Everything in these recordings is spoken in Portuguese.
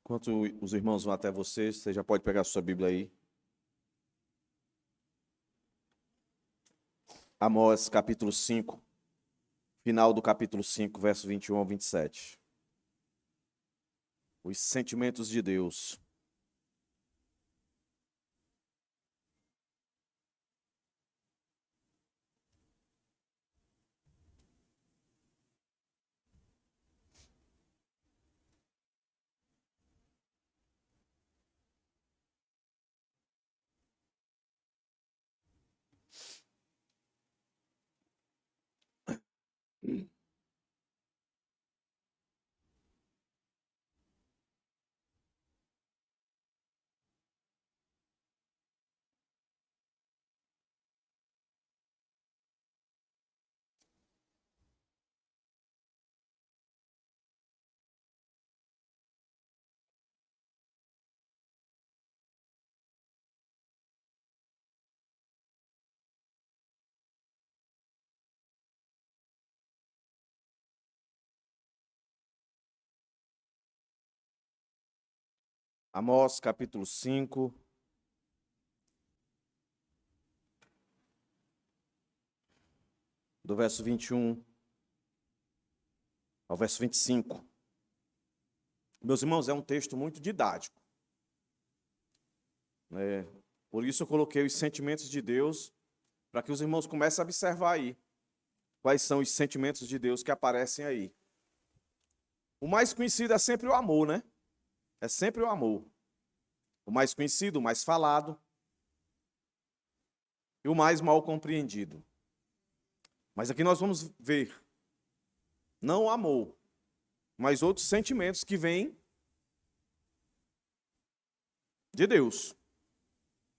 Enquanto os irmãos vão até você já pode pegar a sua Bíblia aí. Amós, capítulo 5, final do capítulo 5, verso 21 ao 27. Os sentimentos de Deus. Amós, capítulo 5, do verso 21 ao verso 25. Meus irmãos, é um texto muito didático. Por isso eu coloquei os sentimentos de Deus, para que os irmãos comecem a observar aí quais são os sentimentos de Deus que aparecem aí. O mais conhecido é sempre o amor, né? É sempre o amor. O mais conhecido, o mais falado e o mais mal compreendido. Mas aqui nós vamos ver, não o amor, mas outros sentimentos que vêm de Deus.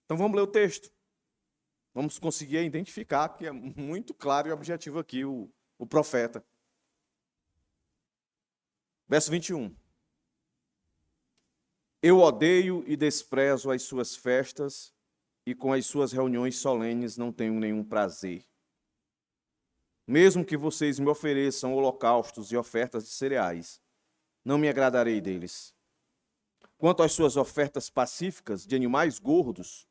Então vamos ler o texto. Vamos conseguir identificar, que é muito claro e objetivo aqui o profeta. Verso 21. Eu odeio e desprezo as suas festas, e com as suas reuniões solenes não tenho nenhum prazer. Mesmo que vocês me ofereçam holocaustos e ofertas de cereais, não me agradarei deles. Quanto às suas ofertas pacíficas de animais gordos,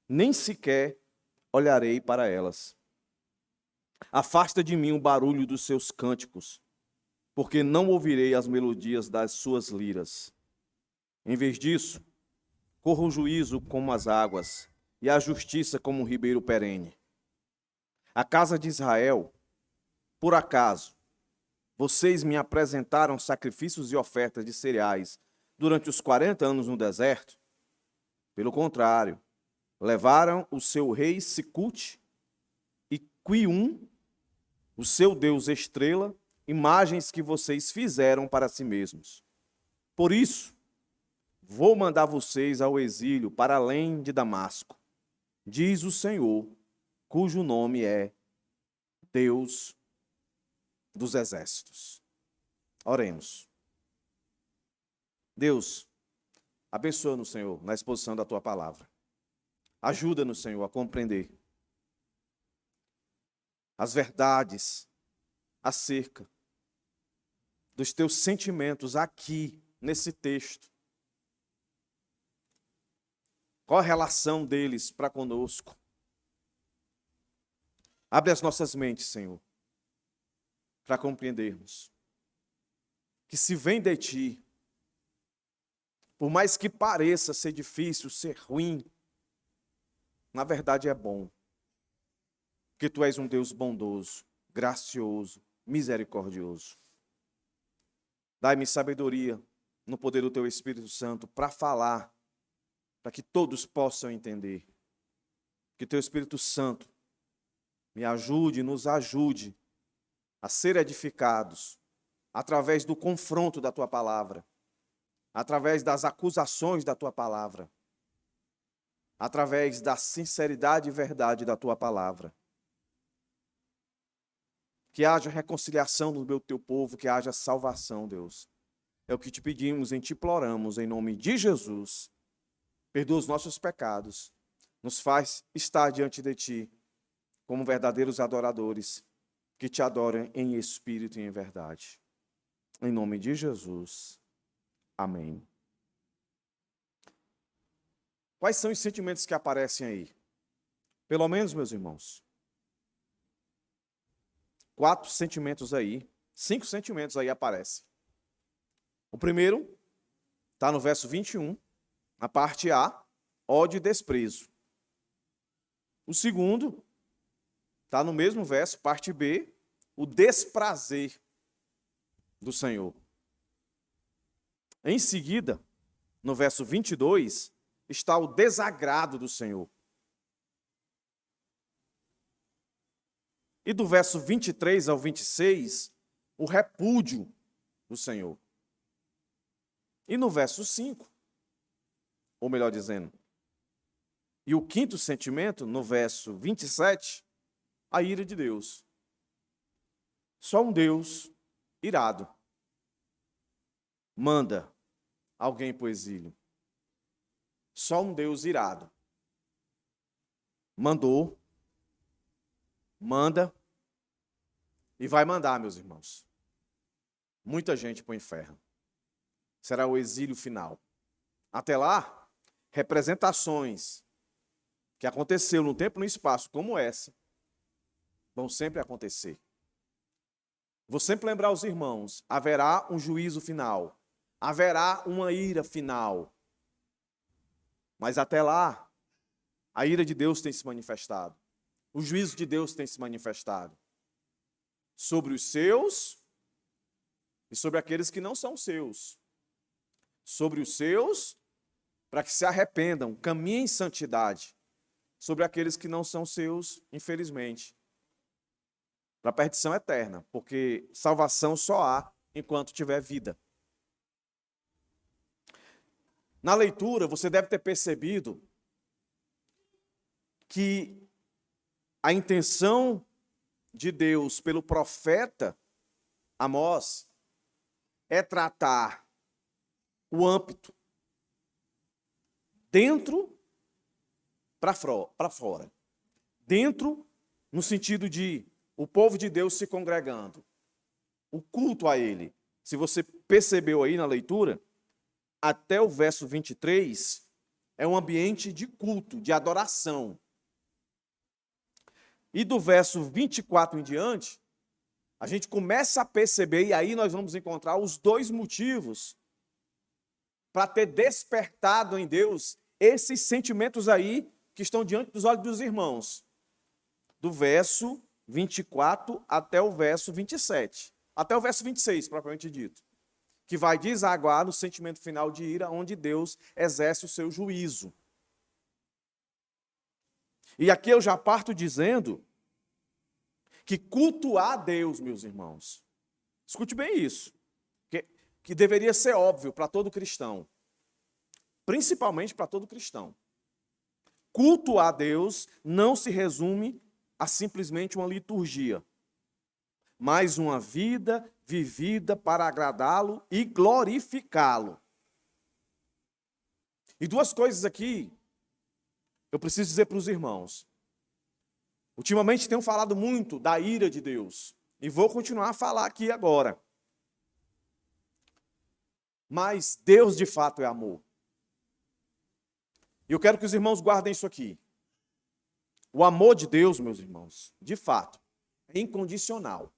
nem sequer olharei para elas. Afasta de mim o barulho dos seus cânticos, porque não ouvirei as melodias das suas liras. Em vez disso, corra o juízo como as águas, e a justiça como um ribeiro perene. A casa de Israel, por acaso, vocês me apresentaram sacrifícios e ofertas de cereais durante os 40 anos no deserto? Pelo contrário, levaram o seu rei Sicute e Quium, o seu deus estrela, imagens que vocês fizeram para si mesmos. Por isso, vou mandar vocês ao exílio para além de Damasco, diz o Senhor, cujo nome é Deus dos exércitos. Oremos. Deus, abençoa-nos, Senhor, na exposição da Tua palavra. Ajuda-nos, Senhor, a compreender as verdades acerca dos Teus sentimentos aqui, nesse texto. Qual a relação deles para conosco? Abre as nossas mentes, Senhor, para compreendermos que se vem de Ti, por mais que pareça ser difícil, ser ruim, na verdade é bom. Porque Tu és um Deus bondoso, gracioso, misericordioso. Dai-me sabedoria no poder do Teu Espírito Santo para falar, para que todos possam entender. Que Teu Espírito Santo me ajude, nos ajude a ser edificados através do confronto da Tua palavra, através das acusações da Tua palavra, através da sinceridade e verdade da Tua palavra. Que haja reconciliação no meu Teu povo, que haja salvação, Deus. É o que Te pedimos e Te imploramos em nome de Jesus. Perdoa os nossos pecados, nos faz estar diante de Ti como verdadeiros adoradores, que Te adoram em espírito e em verdade. Em nome de Jesus. Amém. Quais são os sentimentos que aparecem aí? Pelo menos, meus irmãos, 4 sentimentos aí, 5 sentimentos aí aparecem. O primeiro está no verso 21, na parte A, ódio e desprezo. O segundo está no mesmo verso, parte B, o desprazer do Senhor. Em seguida, no verso 22, está o desagrado do Senhor. E do verso 23 ao 26, o repúdio do Senhor. E no verso 5, ou melhor dizendo, e o quinto sentimento, no verso 27, a ira de Deus. Só um Deus irado manda alguém para o exílio. Só um Deus irado mandou, manda e vai mandar, meus irmãos. Muita gente para o inferno. Será o exílio final. Até lá, representações que aconteceu no tempo e no espaço, como essa, vão sempre acontecer. Vou sempre lembrar os irmãos, haverá um juízo final, haverá uma ira final. Mas até lá, a ira de Deus tem se manifestado. O juízo de Deus tem se manifestado sobre os seus e sobre aqueles que não são seus. Sobre os seus, para que se arrependam, caminhem em santidade. Sobre aqueles que não são seus, infelizmente, para a perdição eterna, porque salvação só há enquanto tiver vida. Na leitura, você deve ter percebido que a intenção de Deus pelo profeta Amós é tratar o âmbito dentro para fora. Dentro, no sentido de o povo de Deus se congregando. O culto a ele. Se você percebeu aí na leitura, até o verso 23, é um ambiente de culto, de adoração. E do verso 24 em diante, a gente começa a perceber, e aí nós vamos encontrar os 2 motivos para ter despertado em Deus esses sentimentos aí que estão diante dos olhos dos irmãos. Do verso 24 até o verso 27. Até o verso 26, propriamente dito. Que vai desaguar no sentimento final de ira, onde Deus exerce o seu juízo. E aqui eu já parto dizendo que cultuar a Deus, meus irmãos, escute bem isso, que deveria ser óbvio para todo cristão, principalmente para todo cristão. Culto a Deus não se resume a simplesmente uma liturgia, mas uma vida vivida para agradá-lo e glorificá-lo. E 2 coisas aqui eu preciso dizer para os irmãos. Ultimamente tenho falado muito da ira de Deus, e vou continuar a falar aqui agora. Mas Deus de fato é amor. E eu quero que os irmãos guardem isso aqui. O amor de Deus, meus irmãos, de fato, é incondicional.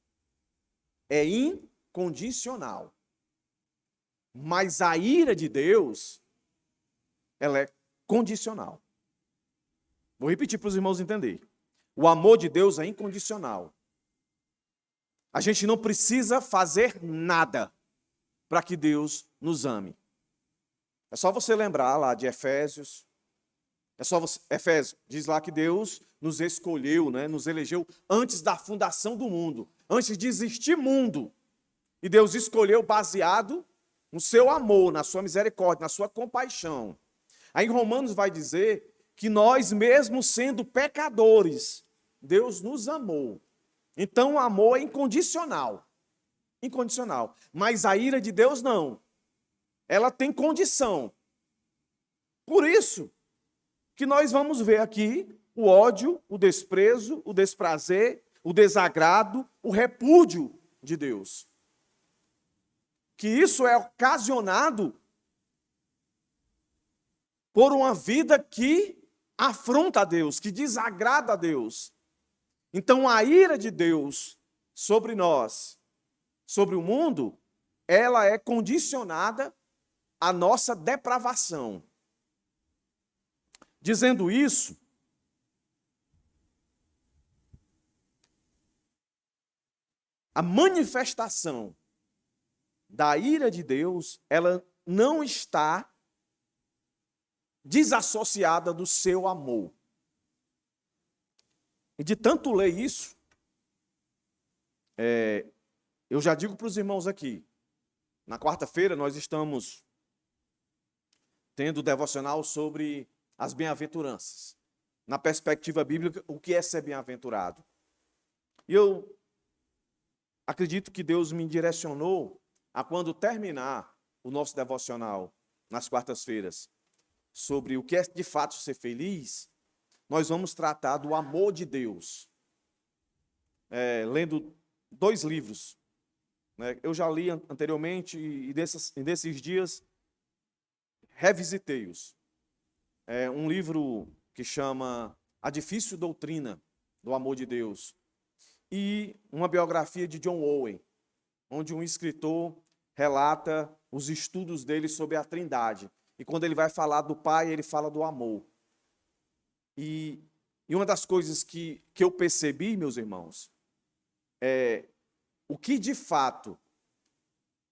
É incondicional. Mas a ira de Deus, ela é condicional. Vou repetir para os irmãos entenderem. O amor de Deus é incondicional. A gente não precisa fazer nada para que Deus nos ame. É só você lembrar lá de Efésios. Efésios diz lá que Deus nos escolheu, né, nos elegeu antes da fundação do mundo, antes de existir mundo. E Deus escolheu baseado no seu amor, na sua misericórdia, na sua compaixão. Aí em Romanos vai dizer que nós, mesmo sendo pecadores, Deus nos amou. Então o amor é incondicional. Incondicional. Mas a ira de Deus não. Ela tem condição. Por isso que nós vamos ver aqui o ódio, o desprezo, o desprazer, o desagrado, o repúdio de Deus. Que isso é ocasionado por uma vida que afronta a Deus, que desagrada a Deus. Então a ira de Deus sobre nós, sobre o mundo, ela é condicionada à nossa depravação. Dizendo isso, a manifestação da ira de Deus, ela não está desassociada do seu amor. E de tanto ler isso, eu já digo para os irmãos aqui, na quarta-feira nós estamos tendo devocional sobre as bem-aventuranças. Na perspectiva bíblica, o que é ser bem-aventurado? E eu acredito que Deus me direcionou a, quando terminar o nosso devocional nas quartas-feiras, sobre o que é de fato ser feliz, nós vamos tratar do amor de Deus. Lendo 2 livros. Eu já li anteriormente e desses dias revisitei-os. Um livro que chama A Difícil Doutrina do Amor de Deus, e uma biografia de John Owen, onde um escritor relata os estudos dele sobre a Trindade. E quando ele vai falar do Pai, ele fala do amor. E uma das coisas que eu percebi, meus irmãos, é o que de fato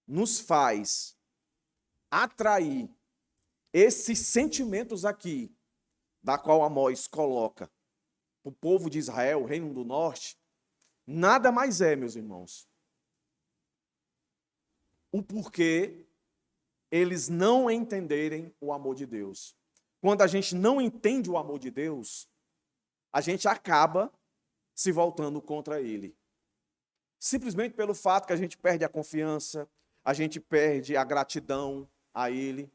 nos faz atrair esses sentimentos aqui, da qual Amós coloca o povo de Israel, o reino do norte, nada mais é, meus irmãos, o porquê eles não entenderem o amor de Deus. Quando a gente não entende o amor de Deus, a gente acaba se voltando contra ele. Simplesmente pelo fato que a gente perde a confiança, a gente perde a gratidão a ele.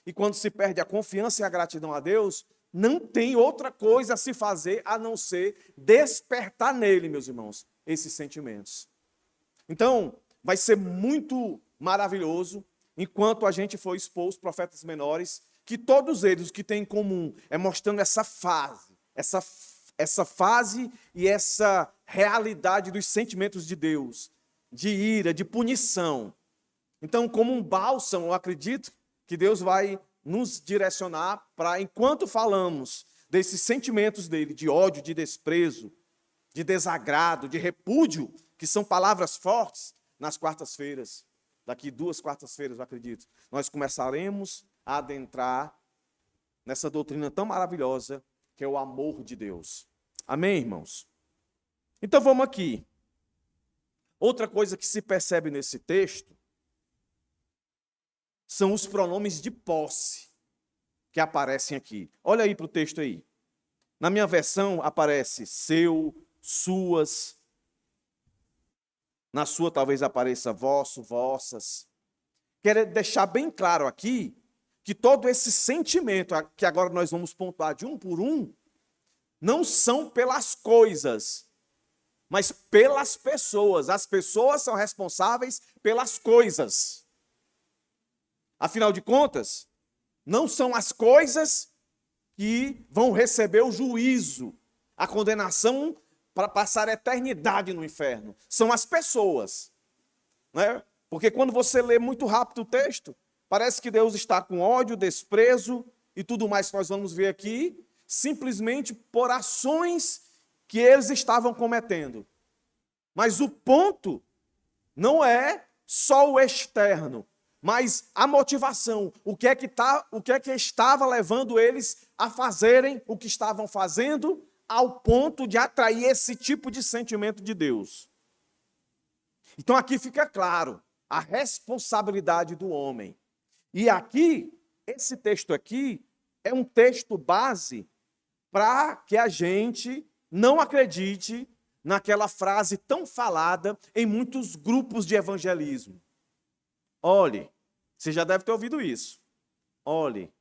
E quando se perde a confiança e a gratidão a Deus, não tem outra coisa a se fazer a não ser despertar nele, meus irmãos, esses sentimentos. Então, vai ser muito maravilhoso, enquanto a gente for expor os profetas menores, que todos eles, o que têm em comum é mostrando essa fase e essa realidade dos sentimentos de Deus, de ira, de punição. Então, como um bálsamo, eu acredito que Deus vai nos direcionar para, enquanto falamos desses sentimentos dele, de ódio, de desprezo, de desagrado, de repúdio, que são palavras fortes, nas quartas-feiras, daqui 2 quartas-feiras, eu acredito, nós começaremos a adentrar nessa doutrina tão maravilhosa que é o amor de Deus. Amém, irmãos? Então vamos aqui. Outra coisa que se percebe nesse texto são os pronomes de posse que aparecem aqui. Olha aí para o texto aí. Na minha versão aparece seu, suas. Na sua talvez apareça vosso, vossas. Quero deixar bem claro aqui que todo esse sentimento, que agora nós vamos pontuar de um por um, não são pelas coisas, mas pelas pessoas. As pessoas são responsáveis pelas coisas. Afinal de contas, não são as coisas que vão receber o juízo, a condenação para passar a eternidade no inferno. São as pessoas. Né? Porque quando você lê muito rápido o texto, parece que Deus está com ódio, desprezo e tudo mais que nós vamos ver aqui, simplesmente por ações que eles estavam cometendo. Mas o ponto não é só o externo, mas a motivação, o que é que estava levando eles a fazerem o que estavam fazendo, ao ponto de atrair esse tipo de sentimento de Deus. Então aqui fica claro a responsabilidade do homem. E aqui, esse texto aqui, é um texto base para que a gente não acredite naquela frase tão falada em muitos grupos de evangelismo. Olhe, você já deve ter ouvido isso. Olhe,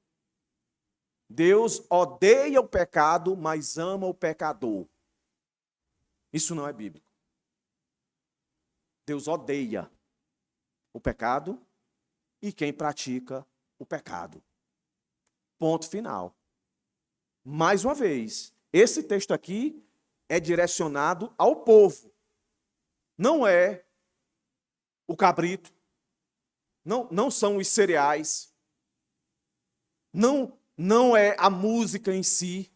Deus odeia o pecado, mas ama o pecador. Isso não é bíblico. Deus odeia o pecado e quem pratica o pecado. Ponto final. Mais uma vez, esse texto aqui é direcionado ao povo. Não é o cabrito, não são os cereais, não é a música em si,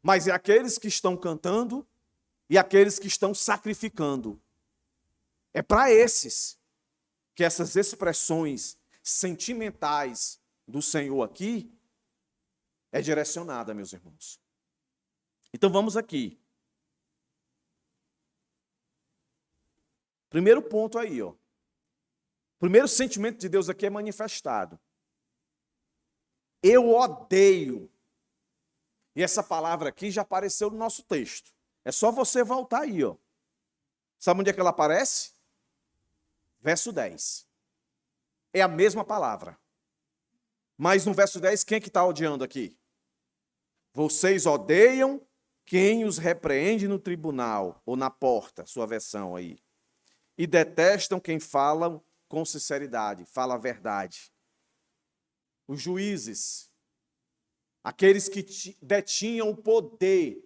mas é aqueles que estão cantando e aqueles que estão sacrificando. É para esses que essas expressões sentimentais do Senhor aqui é direcionada, meus irmãos. Então vamos aqui. Primeiro ponto aí, ó. Primeiro sentimento de Deus aqui é manifestado. Eu odeio. E essa palavra aqui já apareceu no nosso texto. É só você voltar aí, ó. Sabe onde é que ela aparece? Verso 10. É a mesma palavra. Mas no verso 10, quem é que está odiando aqui? Vocês odeiam quem os repreende no tribunal, ou na porta, sua versão aí. E detestam quem fala com sinceridade, fala a verdade. Os juízes, aqueles que detinham o poder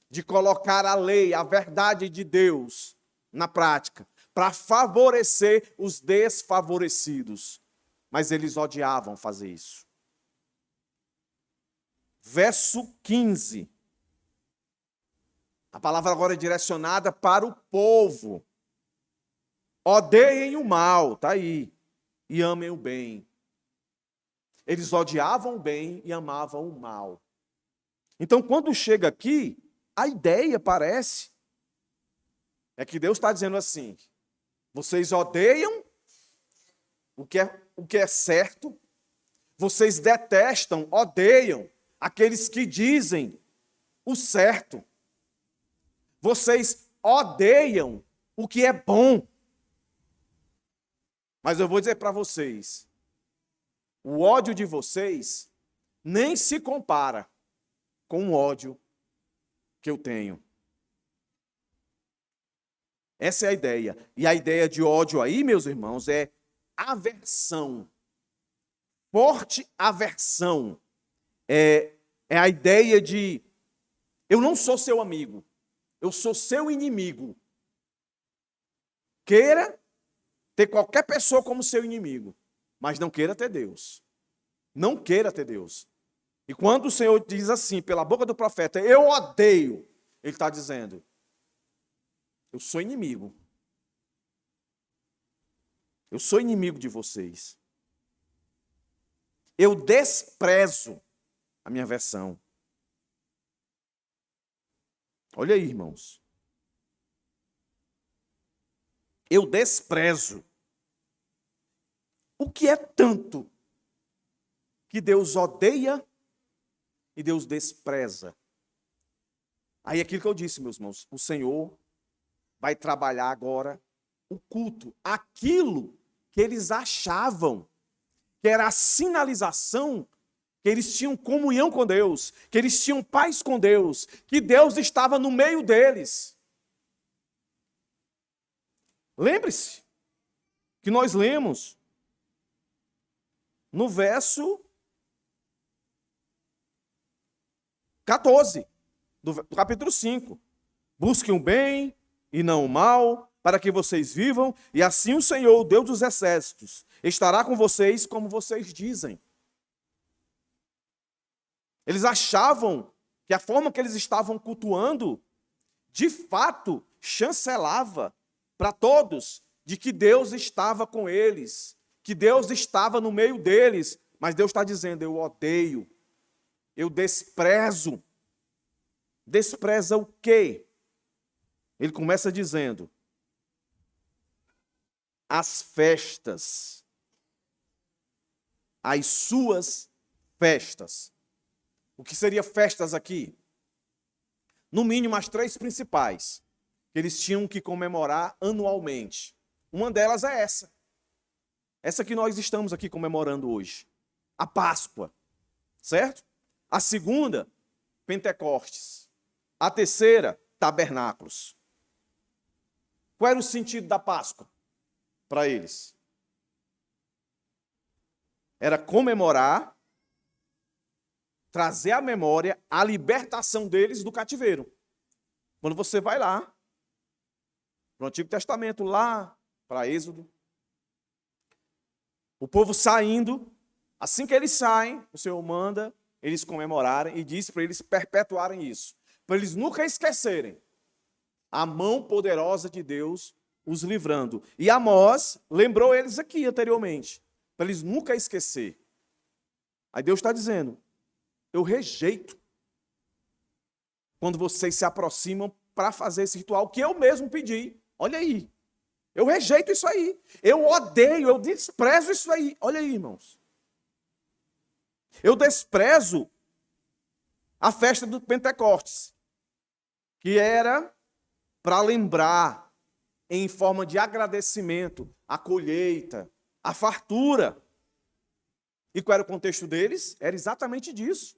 de colocar a lei, a verdade de Deus na prática, para favorecer os desfavorecidos. Mas eles odiavam fazer isso. Verso 15. A palavra agora é direcionada para o povo. Odeiem o mal, está aí, e amem o bem. Eles odiavam o bem e amavam o mal. Então, quando chega aqui, a ideia parece é que Deus está dizendo assim: vocês odeiam o que é certo, vocês detestam, odeiam aqueles que dizem o certo. Vocês odeiam o que é bom. Mas eu vou dizer para vocês, o ódio de vocês nem se compara com o ódio que eu tenho. Essa é a ideia. E a ideia de ódio aí, meus irmãos, é aversão. Forte aversão. É a ideia de eu não sou seu amigo, eu sou seu inimigo. Queira ter qualquer pessoa como seu inimigo, mas não queira ter Deus. Não queira ter Deus. E quando o Senhor diz assim, pela boca do profeta, eu odeio, ele está dizendo, eu sou inimigo. Eu sou inimigo de vocês. Eu desprezo a minha versão. Olha aí, irmãos. Eu desprezo. O que é tanto que Deus odeia e Deus despreza? Aí aquilo que eu disse, meus irmãos, o Senhor vai trabalhar agora o culto, aquilo que eles achavam que era a sinalização que eles tinham comunhão com Deus, que eles tinham paz com Deus, que Deus estava no meio deles. Lembre-se que nós lemos no verso 14 do capítulo 5. Busquem o bem e não o mal, para que vocês vivam, e assim o Senhor, o Deus dos exércitos, estará com vocês como vocês dizem. Eles achavam que a forma que eles estavam cultuando, de fato, chancelava para todos de que Deus estava com eles, que Deus estava no meio deles. Mas Deus está dizendo, eu odeio, eu desprezo. Despreza o quê? Ele começa dizendo, as festas, as suas festas. O que seria festas aqui? No mínimo as 3 principais, que eles tinham que comemorar anualmente. Uma delas é essa. Essa que nós estamos aqui comemorando hoje. A Páscoa, certo? A segunda, Pentecostes. A terceira, Tabernáculos. Qual era o sentido da Páscoa para eles? Era comemorar trazer à memória a libertação deles do cativeiro. Quando você vai lá, para o Antigo Testamento, lá para Êxodo, o povo saindo, assim que eles saem, o Senhor manda eles comemorarem e diz para eles perpetuarem isso, para eles nunca esquecerem a mão poderosa de Deus os livrando. E Amós lembrou eles aqui anteriormente, para eles nunca esquecer. Aí Deus está dizendo, eu rejeito quando vocês se aproximam para fazer esse ritual que eu mesmo pedi. Olha aí, eu rejeito isso aí, eu odeio, eu desprezo isso aí. Olha aí, irmãos. Eu desprezo a festa do Pentecostes, que era para lembrar, em forma de agradecimento, a colheita, a fartura. E qual era o contexto deles? Era exatamente disso.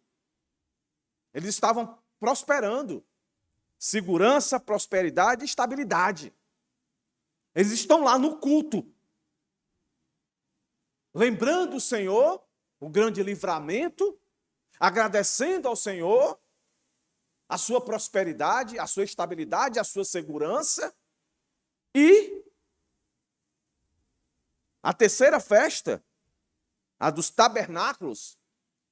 Eles estavam prosperando. Segurança, prosperidade e estabilidade. Eles estão lá no culto, lembrando o Senhor, o grande livramento, agradecendo ao Senhor a sua prosperidade, a sua estabilidade, a sua segurança. E a terceira festa, a dos tabernáculos,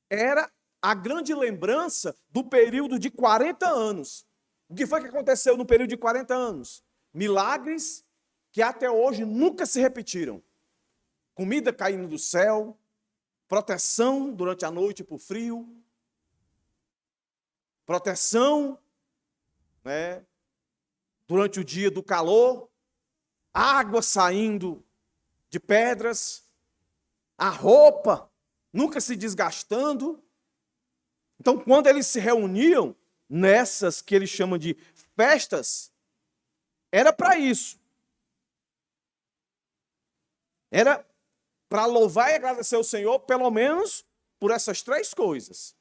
era a grande lembrança do período de 40 anos. O que foi que aconteceu no período de 40 anos? Milagres que até hoje nunca se repetiram. Comida caindo do céu, proteção durante a noite por frio, proteção, né, durante o dia do calor, água saindo de pedras, a roupa nunca se desgastando. Então, quando eles se reuniam nessas que eles chamam de festas, era para isso. Era para louvar e agradecer ao Senhor, pelo menos por essas três coisas.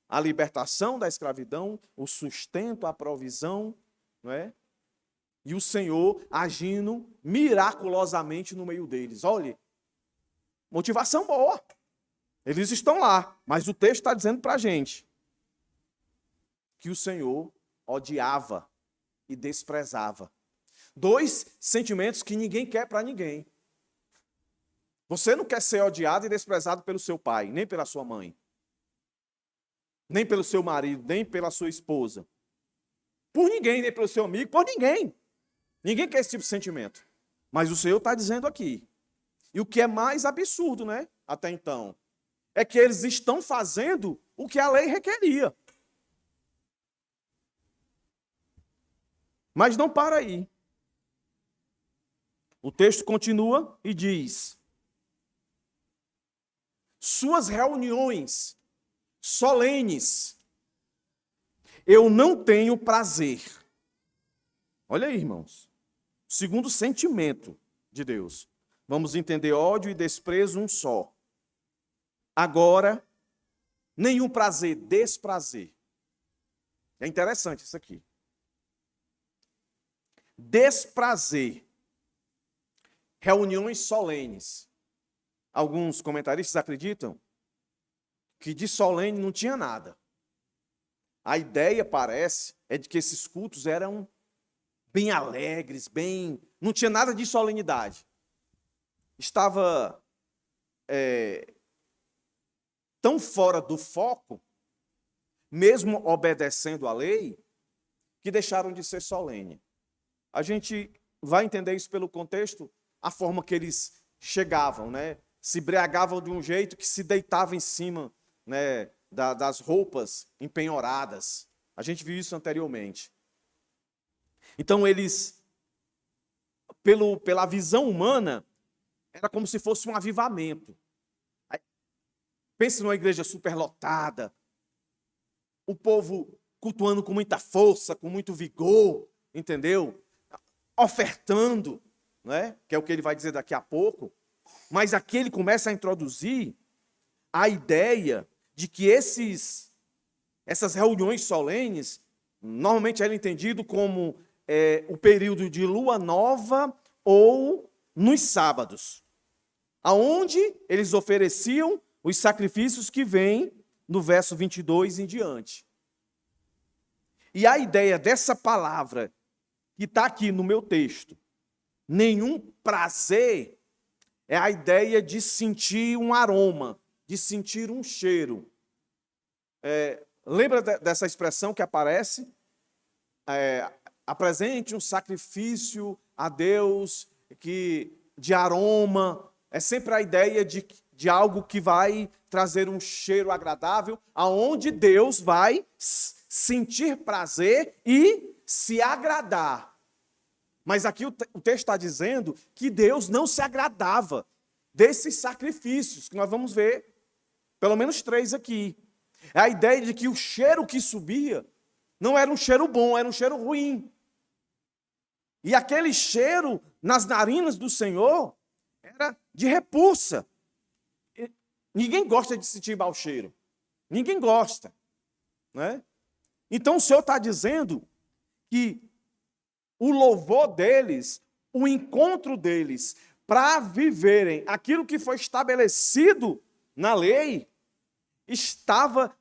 A libertação da escravidão, o sustento, a provisão, não é? E o Senhor agindo miraculosamente no meio deles. Olha, motivação boa. Eles estão lá, mas o texto está dizendo para a gente que o Senhor odiava e desprezava. Dois sentimentos que ninguém quer para ninguém. Você não quer ser odiado e desprezado pelo seu pai, nem pela sua mãe, nem pelo seu marido, nem pela sua esposa. Por ninguém, nem pelo seu amigo, por ninguém. Ninguém quer esse tipo de sentimento. Mas o Senhor está dizendo aqui. E o que é mais absurdo, né? Até então, é que eles estão fazendo o que a lei requeria. Mas não para aí. O texto continua e diz: suas reuniões solenes, eu não tenho prazer. Olha aí, irmãos. Segundo sentimento de Deus. Vamos entender ódio e desprezo um só. Agora, nenhum prazer, desprazer. É interessante isso aqui. Desprazer. Reuniões solenes. Alguns comentaristas acreditam que de solene não tinha nada. A ideia, parece, é de que esses cultos eram bem alegres, não tinha nada de solenidade. Estava tão fora do foco, mesmo obedecendo à lei, que deixaram de ser solene. A gente vai entender isso pelo contexto, a forma que eles chegavam, né? Se embriagavam de um jeito que se deitava em cima, né, das roupas empenhoradas. A gente viu isso anteriormente. Então eles, pela visão humana, era como se fosse um avivamento. Pense numa igreja superlotada, o povo cultuando com muita força, com muito vigor, entendeu? Ofertando, né? Que é o que ele vai dizer daqui a pouco. Mas aqui ele começa a introduzir a ideia de que essas reuniões solenes, normalmente era entendido como o período de lua nova ou nos sábados, aonde eles ofereciam os sacrifícios que vêm no verso 22 em diante. E a ideia dessa palavra que está aqui no meu texto, nenhum prazer, é a ideia de sentir um aroma, de sentir um cheiro. Lembra dessa expressão que aparece? Apresente um sacrifício a Deus de aroma. É sempre a ideia de algo que vai trazer um cheiro agradável, aonde Deus vai sentir prazer e se agradar. Mas aqui o texto está dizendo que Deus não se agradava desses sacrifícios, que nós vamos ver, pelo menos 3 aqui. É a ideia de que o cheiro que subia não era um cheiro bom, era um cheiro ruim. E aquele cheiro nas narinas do Senhor era de repulsa. Ninguém gosta de sentir mau cheiro. Ninguém gosta. Né? Então o Senhor está dizendo que o louvor deles, o encontro deles, para viverem aquilo que foi estabelecido na lei, estava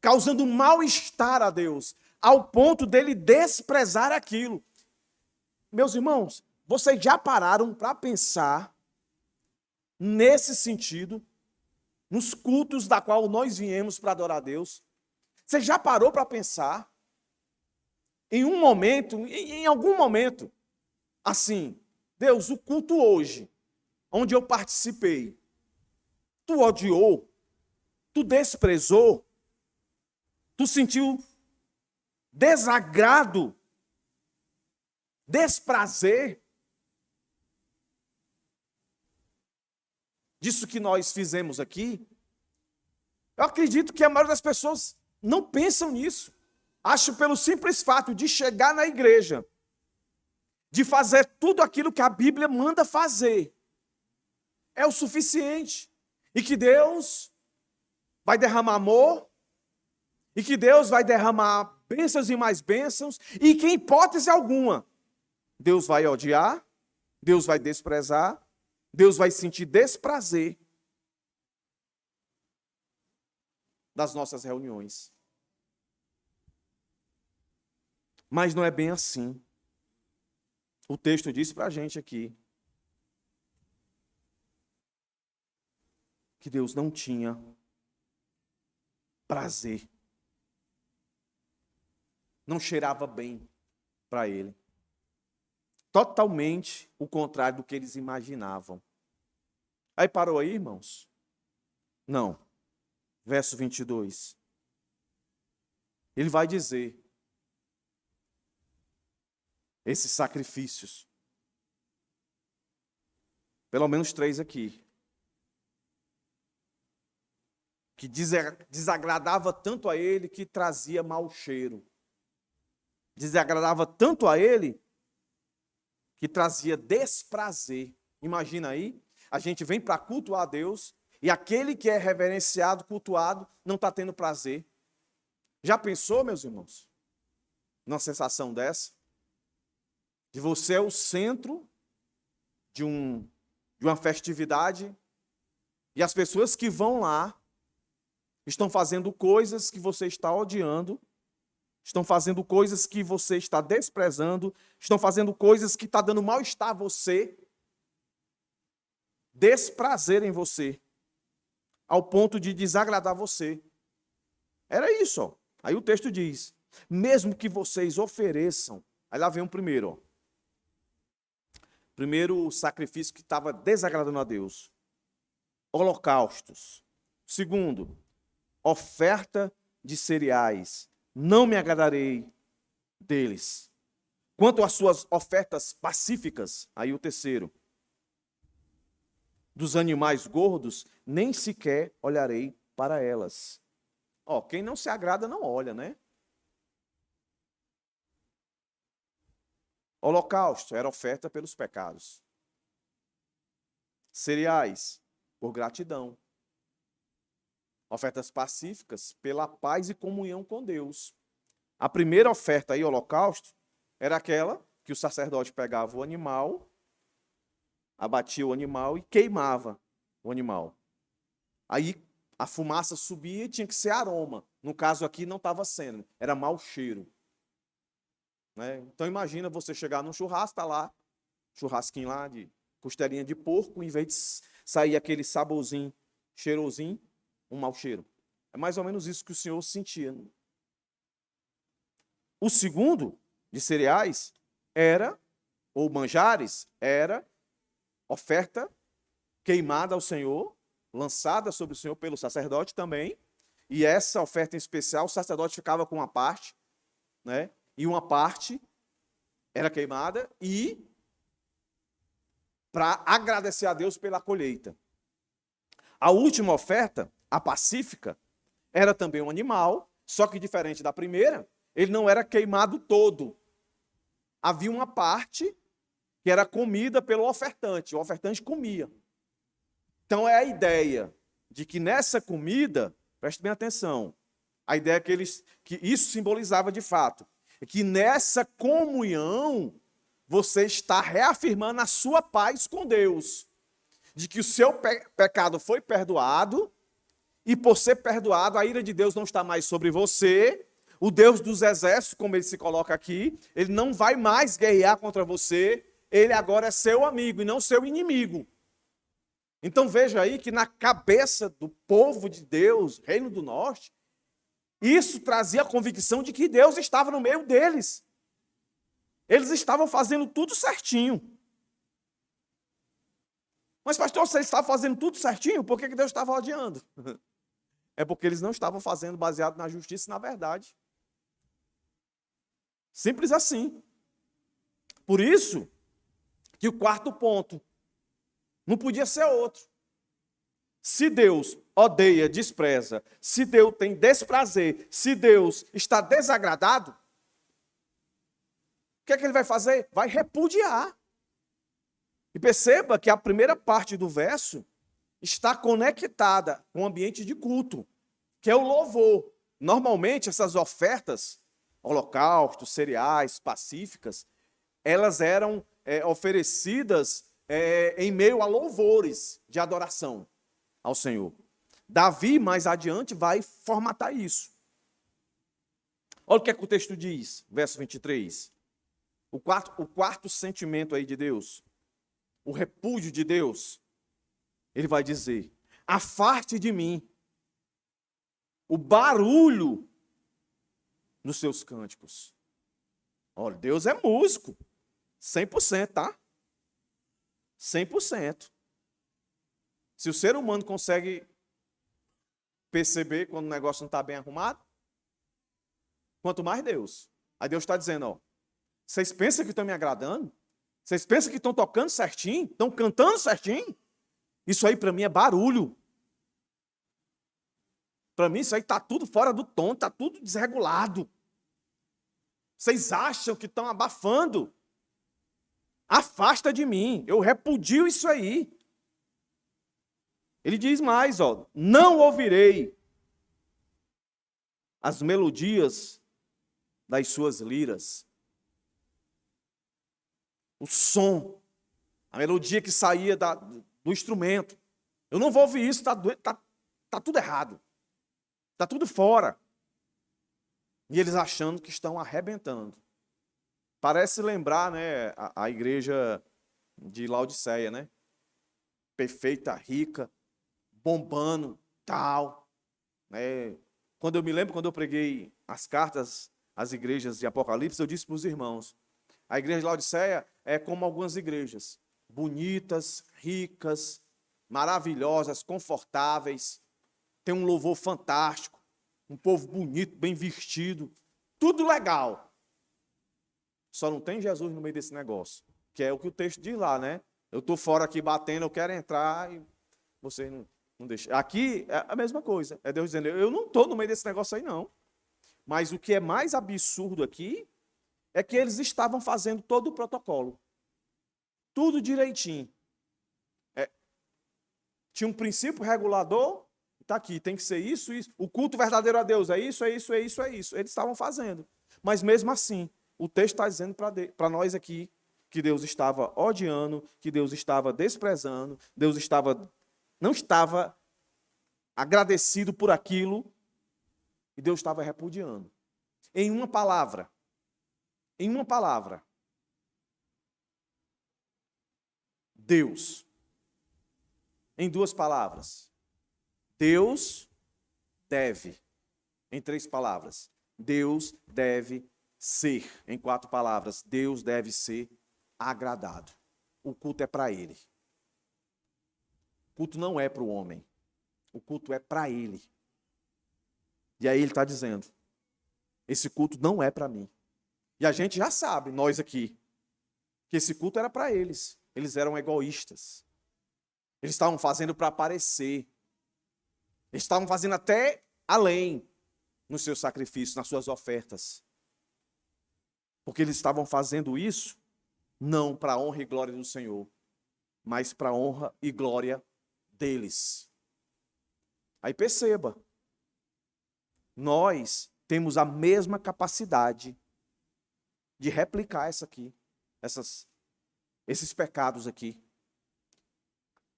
causando mal-estar a Deus, ao ponto dele desprezar aquilo. Meus irmãos, vocês já pararam para pensar nesse sentido, nos cultos da qual nós viemos para adorar a Deus? Você já parou para pensar? Em um momento, em algum momento, assim, Deus, o culto hoje, onde eu participei, tu odiou, tu desprezou, tu sentiu desagrado, desprazer disso que nós fizemos aqui? Eu acredito que a maioria das pessoas não pensam nisso. Acho pelo simples fato de chegar na igreja, de fazer tudo aquilo que a Bíblia manda fazer, é o suficiente. E que Deus vai derramar amor, e que Deus vai derramar bênçãos e mais bênçãos, e que em hipótese alguma, Deus vai odiar, Deus vai desprezar, Deus vai sentir desprazer das nossas reuniões. Mas não é bem assim. O texto diz para a gente aqui que Deus não tinha prazer. Não cheirava bem para ele. Totalmente o contrário do que eles imaginavam. Aí parou aí, irmãos? Não. Verso 22. Ele vai dizer: esses sacrifícios, pelo menos 3 aqui, que desagradava tanto a ele que trazia mau cheiro. Desagradava tanto a ele que trazia desprazer. Imagina aí, a gente vem para cultuar a Deus e aquele que é reverenciado, cultuado, não está tendo prazer. Já pensou, meus irmãos, numa sensação dessa? De você é o centro de uma festividade e as pessoas que vão lá estão fazendo coisas que você está odiando, estão fazendo coisas que você está desprezando, estão fazendo coisas que estão dando mal-estar a você, desprazer em você, ao ponto de desagradar você. Era isso, ó. Aí o texto diz: mesmo que vocês ofereçam, aí lá vem o primeiro, ó. Primeiro sacrifício que estava desagradando a Deus: holocaustos. Segundo, oferta de cereais. Não me agradarei deles. Quanto às suas ofertas pacíficas, aí o terceiro, dos animais gordos, nem sequer olharei para elas. Ó, quem não se agrada não olha, né? Holocausto era oferta pelos pecados. Cereais, por gratidão. Ofertas pacíficas, pela paz e comunhão com Deus. A primeira oferta aí, holocausto, era aquela que o sacerdote pegava o animal, abatia o animal e queimava o animal. Aí A fumaça subia e tinha que ser aroma. No caso aqui não estava sendo, era mau cheiro. Né? Então imagina você chegar num churrasco, tá lá, churrasquinho lá de costelinha de porco, em vez de sair aquele saborzinho, cheirosinho, um mau cheiro. É mais ou menos isso que o Senhor sentia. Né? O segundo, de cereais, era, ou manjares, era oferta queimada ao Senhor, lançada sobre o Senhor pelo sacerdote também, e essa oferta em especial, o sacerdote ficava com uma parte, né? E uma parte era queimada e para agradecer a Deus pela colheita. A última oferta, a pacífica, era também um animal, só que diferente da primeira, ele não era queimado todo. Havia uma parte que era comida pelo ofertante, o ofertante comia. Então é a ideia de que nessa comida, preste bem atenção, a ideia é que isso simbolizava de fato, é que nessa comunhão você está reafirmando a sua paz com Deus, de que o seu pecado foi perdoado, e por ser perdoado, a ira de Deus não está mais sobre você, o Deus dos exércitos, como ele se coloca aqui, ele não vai mais guerrear contra você, ele agora é seu amigo e não seu inimigo. Então veja aí que na cabeça do povo de Deus, Reino do Norte, isso trazia a convicção de que Deus estava no meio deles. Eles estavam fazendo tudo certinho. Mas pastor, se eles estavam fazendo tudo certinho, por que Deus estava odiando? É porque eles não estavam fazendo baseado na justiça e na verdade. Simples assim. Por isso que o quarto ponto não podia ser outro. Se Deus odeia, despreza, se Deus tem desprazer, se Deus está desagradado, o que é que ele vai fazer? Vai repudiar. E perceba que a primeira parte do verso está conectada com o ambiente de culto, que é o louvor. Normalmente, essas ofertas, holocaustos, cereais, pacíficas, elas eram oferecidas em meio a louvores de adoração ao Senhor. Davi, mais adiante, vai formatar isso. Olha o que é que o texto diz, verso 23. O quarto sentimento aí de Deus, o repúdio de Deus, ele vai dizer: afaste de mim o barulho nos seus cânticos. Olha, Deus é músico, 100%, tá? 100%. Se o ser humano consegue perceber quando o negócio não está bem arrumado, quanto mais Deus. Aí Deus está dizendo, ó, vocês pensam que estão me agradando? Vocês pensam que estão tocando certinho? Estão cantando certinho? Isso aí para mim é barulho. Para mim isso aí está tudo fora do tom, está tudo desregulado. Vocês acham que estão abafando? Afasta de mim, eu repudio isso aí. Ele diz mais, ó, não ouvirei as melodias das suas liras. O som, a melodia que saía do instrumento. Eu não vou ouvir isso, tá tudo errado. Está tudo fora. E eles achando que estão arrebentando. Parece lembrar, né, a igreja de Laodiceia, né? Perfeita, rica, bombando, tal. Né? Quando eu preguei as cartas às igrejas de Apocalipse, eu disse para os irmãos, a igreja de Laodiceia é como algumas igrejas, bonitas, ricas, maravilhosas, confortáveis, tem um louvor fantástico, um povo bonito, bem vestido, tudo legal. Só não tem Jesus no meio desse negócio, que é o que o texto diz lá, né? Eu estou fora aqui batendo, eu quero entrar e vocês não deixam. Aqui é a mesma coisa, é Deus dizendo, eu não estou no meio desse negócio aí não. Mas o que é mais absurdo aqui é que eles estavam fazendo todo o protocolo. Tudo direitinho. Tinha um princípio regulador, está aqui, tem que ser isso, isso. O culto verdadeiro a Deus é isso, é isso, é isso, é isso. Eles estavam fazendo. Mas mesmo assim, o texto está dizendo para nós aqui que Deus estava odiando, que Deus estava desprezando, Deus não estava agradecido por aquilo, e Deus estava repudiando. Em uma palavra, Deus. Em duas palavras, Deus deve. Em três palavras, Deus deve ser. Em quatro palavras, Deus deve ser agradado. O culto é para Ele. O culto não é para o homem. O culto é para Ele. E aí Ele está dizendo, esse culto não é para mim. E a gente já sabe, nós aqui, que esse culto era para eles. Eles eram egoístas. Eles estavam fazendo para aparecer. Eles estavam fazendo até além nos seus sacrifícios, nas suas ofertas. Porque eles estavam fazendo isso não para a honra e glória do Senhor, mas para a honra e glória deles. Aí perceba, nós temos a mesma capacidade de replicar esses pecados aqui.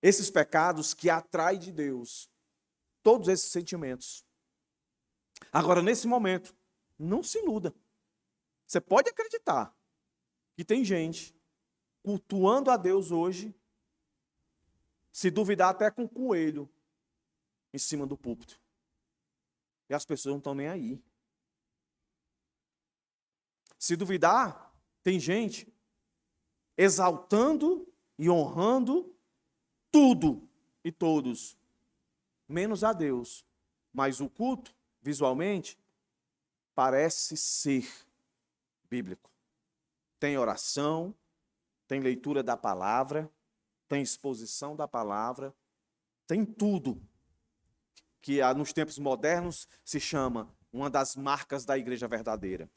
Esses pecados que atraem de Deus todos esses sentimentos. Agora, nesse momento, não se iluda. Você pode acreditar que tem gente cultuando a Deus hoje, se duvidar até com coelho em cima do púlpito. E as pessoas não estão nem aí. Se duvidar, tem gente exaltando e honrando tudo e todos, menos a Deus. Mas o culto, visualmente, parece ser bíblico. Tem oração, tem leitura da palavra, tem exposição da palavra, tem tudo que nos tempos modernos se chama uma das marcas da igreja verdadeira.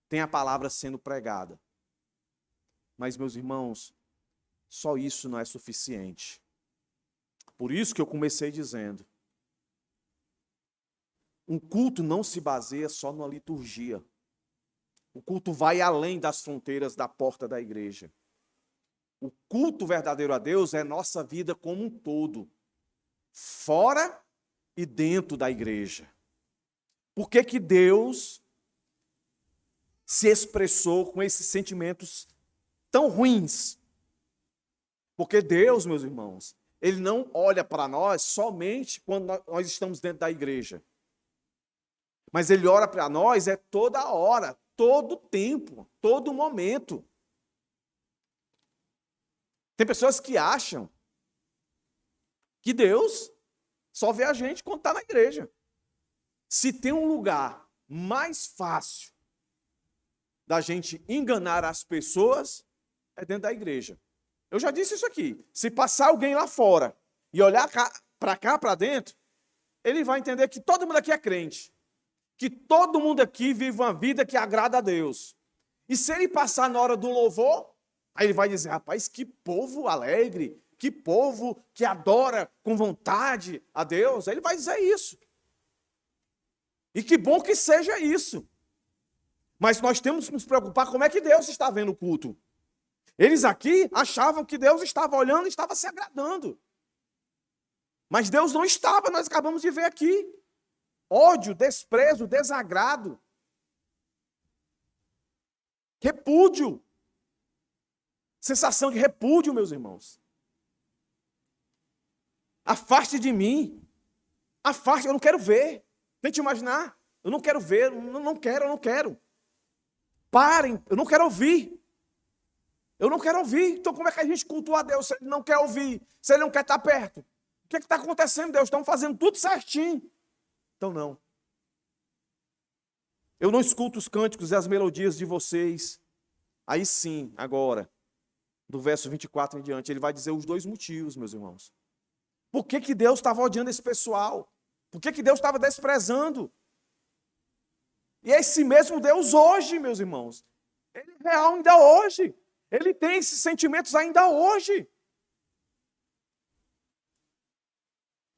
Tem a palavra sendo pregada. Mas, meus irmãos, só isso não é suficiente. Por isso que eu comecei dizendo, um culto não se baseia só numa liturgia. O culto vai além das fronteiras da porta da igreja. O culto verdadeiro a Deus é nossa vida como um todo, fora e dentro da igreja. Por que que Deus se expressou com esses sentimentos tão ruins? Porque Deus, meus irmãos, Ele não olha para nós somente quando nós estamos dentro da igreja. Mas Ele olha para nós toda hora, todo tempo, todo momento. Tem pessoas que acham que Deus só vê a gente quando está na igreja. Se tem um lugar mais fácil da gente enganar as pessoas, é dentro da igreja. Eu já disse isso aqui. Se passar alguém lá fora e olhar para cá, para dentro, ele vai entender que todo mundo aqui é crente. Que todo mundo aqui vive uma vida que agrada a Deus. E se ele passar na hora do louvor, aí ele vai dizer, rapaz, que povo alegre, que povo que adora com vontade a Deus. Aí ele vai dizer isso. E que bom que seja isso. Mas nós temos que nos preocupar como é que Deus está vendo o culto. Eles aqui achavam que Deus estava olhando e estava se agradando. Mas Deus não estava, nós acabamos de ver aqui. Ódio, desprezo, desagrado. Repúdio. Sensação de repúdio, meus irmãos. Afaste de mim. Afaste, eu não quero ver. Tente imaginar. Eu não quero ver, eu não quero. Parem, eu não quero ouvir. Eu não quero ouvir. Então como é que a gente cultua a Deus se Ele não quer ouvir? Se Ele não quer estar perto? O que está acontecendo, Deus? Estão fazendo tudo certinho. Então não. Eu não escuto os cânticos e as melodias de vocês. Aí sim, agora, do verso 24 em diante, ele vai dizer os dois motivos, meus irmãos. Por que que Deus estava odiando esse pessoal? Por que que Deus estava desprezando? E esse mesmo Deus hoje, meus irmãos, Ele é real ainda hoje. Ele tem esses sentimentos ainda hoje.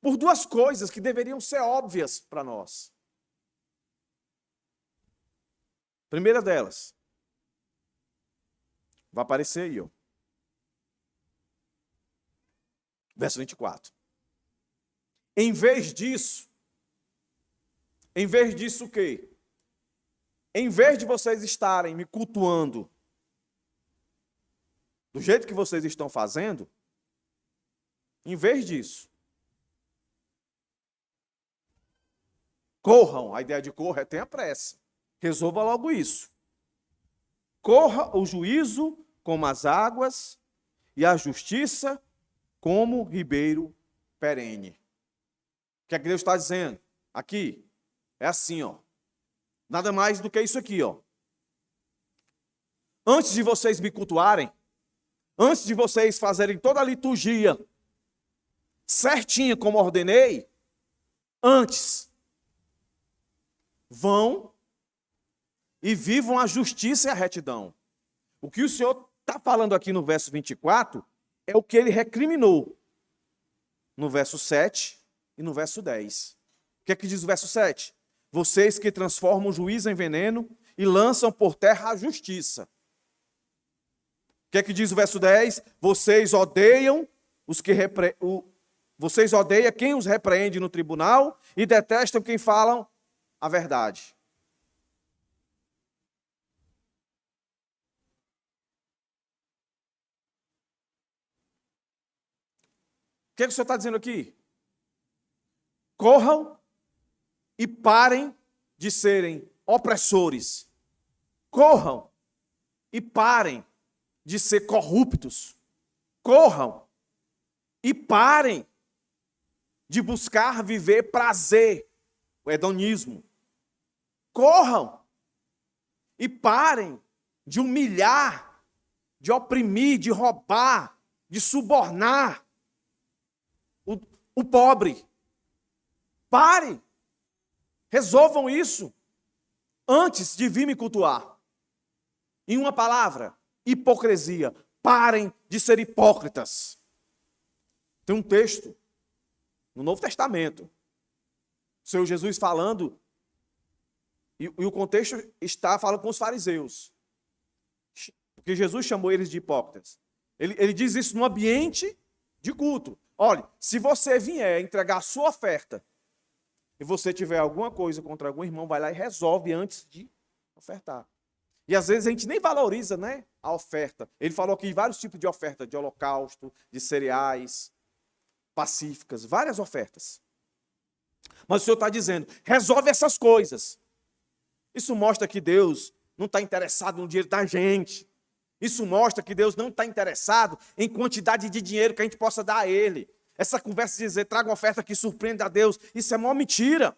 Por duas coisas que deveriam ser óbvias para nós. Primeira delas, vai aparecer aí, ó. Verso 24. Em vez disso o quê? Em vez de vocês estarem me cultuando do jeito que vocês estão fazendo, em vez disso, corram. A ideia de corra é tenha pressa. Resolva logo isso. Corra o juízo como as águas e a justiça como ribeiro perene. O que é que Deus está dizendo? Aqui, é assim, ó. Nada mais do que isso aqui, ó. Antes de vocês me cultuarem, antes de vocês fazerem toda a liturgia certinha como ordenei, antes, vão e vivam a justiça e a retidão. O que o Senhor está falando aqui no verso 24 é o que ele recriminou no verso 7 e no verso 10. O que é que diz o verso 7? Vocês que transformam o juízo em veneno e lançam por terra a justiça. O que é que diz o verso 10? Vocês odeiam vocês odeiam quem os repreende no tribunal e detestam quem falam a verdade. O que é que o Senhor está dizendo aqui? Corram e parem de serem opressores. Corram e parem de ser corruptos. Corram e parem de buscar viver prazer, o hedonismo. Corram e parem de humilhar, de oprimir, de roubar, de subornar o pobre. Parem. Resolvam isso antes de vir me cultuar. Em uma palavra, hipocrisia. Parem de ser hipócritas. Tem um texto no Novo Testamento, o Senhor Jesus falando, e o contexto está falando com os fariseus, porque Jesus chamou eles de hipócritas. Ele diz isso no ambiente de culto. Olha, se você vier entregar a sua oferta e você tiver alguma coisa contra algum irmão, vai lá e resolve antes de ofertar. E às vezes a gente nem valoriza, né, a oferta. Ele falou aqui vários tipos de oferta, de holocausto, de cereais, pacíficas, várias ofertas. Mas o Senhor está dizendo, resolve essas coisas. Isso mostra que Deus não está interessado no dinheiro da gente. Isso mostra que Deus não está interessado em quantidade de dinheiro que a gente possa dar a Ele. Essa conversa de dizer, traga uma oferta que surpreenda a Deus, isso é mó mentira.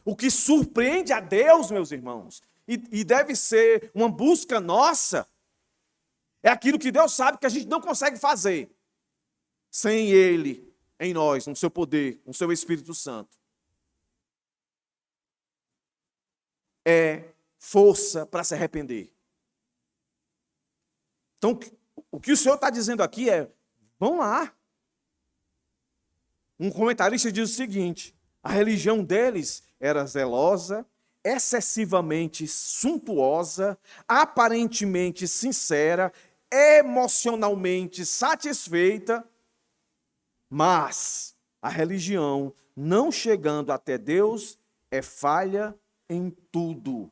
O que surpreende a Deus, meus irmãos, e deve ser uma busca nossa, é aquilo que Deus sabe que a gente não consegue fazer sem Ele em nós, no seu poder, no seu Espírito Santo. É força para se arrepender. Então, o que o Senhor está dizendo aqui é, vão lá. Um comentarista diz o seguinte, a religião deles era zelosa, excessivamente suntuosa, aparentemente sincera, emocionalmente satisfeita, mas a religião, não chegando até Deus, é falha em tudo.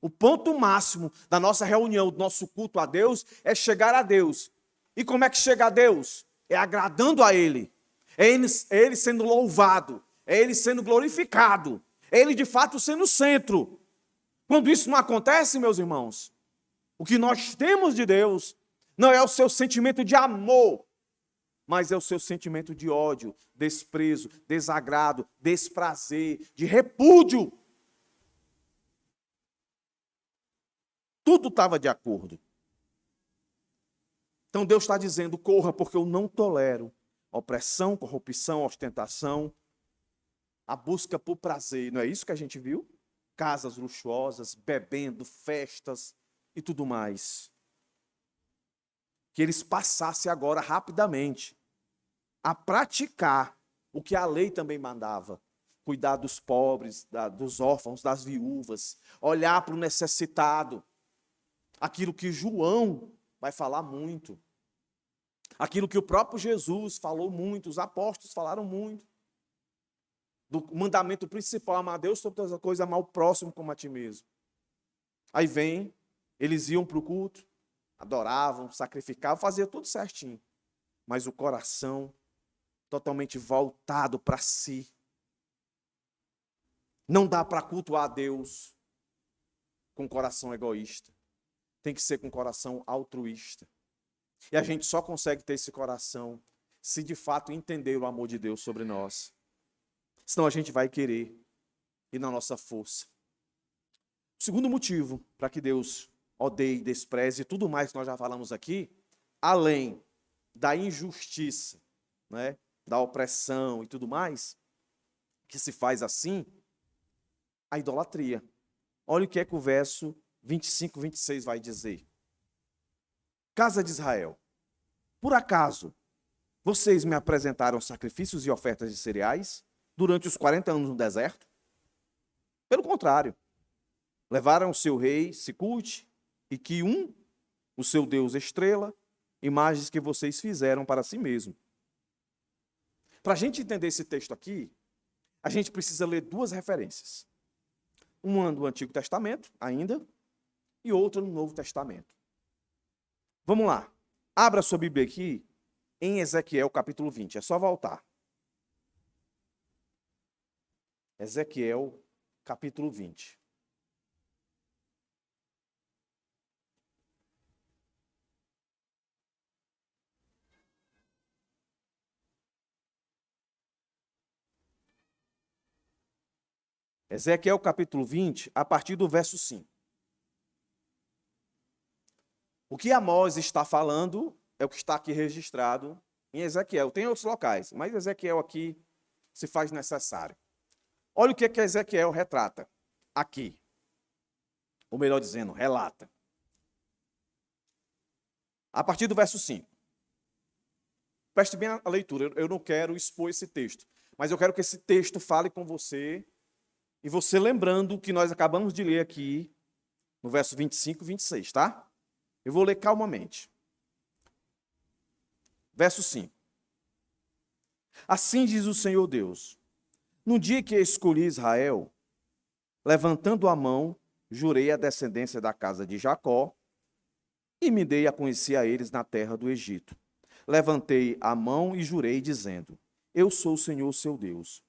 O ponto máximo da nossa reunião, do nosso culto a Deus, é chegar a Deus. E como é que chega a Deus? É agradando a Ele. É Ele sendo louvado. É Ele sendo glorificado. É Ele de fato sendo o centro. Quando isso não acontece, meus irmãos, o que nós temos de Deus não é o seu sentimento de amor, mas é o seu sentimento de ódio, desprezo, desagrado, desprazer, de repúdio. Tudo estava de acordo. Então Deus está dizendo, corra, porque eu não tolero opressão, corrupção, ostentação, a busca por prazer. Não é isso que a gente viu? Casas luxuosas, bebendo, festas e tudo mais. Que eles passassem agora rapidamente a praticar o que a lei também mandava. Cuidar dos pobres, dos órfãos, das viúvas, olhar para o necessitado. Aquilo que João vai falar muito. Aquilo que o próprio Jesus falou muito, os apóstolos falaram muito. Do mandamento principal, amar a Deus sobre todas as coisas, amar o próximo como a ti mesmo. Aí vem, eles iam para o culto, adoravam, sacrificavam, faziam tudo certinho. Mas o coração totalmente voltado para si. Não dá para cultuar a Deus com coração egoísta. Tem que ser com coração altruísta. E a gente só consegue ter esse coração se de fato entender o amor de Deus sobre nós. Senão a gente vai querer ir na nossa força. O segundo motivo para que Deus odeie, despreze tudo mais que nós já falamos aqui, além da injustiça, né, da opressão e tudo mais, que se faz assim, a idolatria. Olha o que é que o verso 25, 26 vai dizer. Casa de Israel, por acaso vocês me apresentaram sacrifícios e ofertas de cereais durante os 40 anos no deserto? Pelo contrário, levaram o seu rei Sicute e Quium, o seu deus estrela, imagens que vocês fizeram para si mesmo. Para a gente entender esse texto aqui, a gente precisa ler duas referências. Uma do Antigo Testamento, ainda, e outra no Novo Testamento. Vamos lá. Abra sua Bíblia aqui em Ezequiel capítulo 20. É só voltar. Ezequiel capítulo 20. Ezequiel capítulo 20, a partir do verso 5. O que Amós está falando é o que está aqui registrado em Ezequiel. Tem outros locais, mas Ezequiel aqui se faz necessário. Olha o que Ezequiel retrata aqui. Ou melhor dizendo, relata. A partir do verso 5. Preste bem a leitura, eu não quero expor esse texto, mas eu quero que esse texto fale com você, e você lembrando o que nós acabamos de ler aqui, no verso 25 e 26, tá? Eu vou ler calmamente. Verso 5. Assim diz o Senhor Deus: no dia que escolhi Israel, levantando a mão, jurei a descendência da casa de Jacó e me dei a conhecer a eles na terra do Egito. Levantei a mão e jurei, dizendo: eu sou o Senhor seu Deus.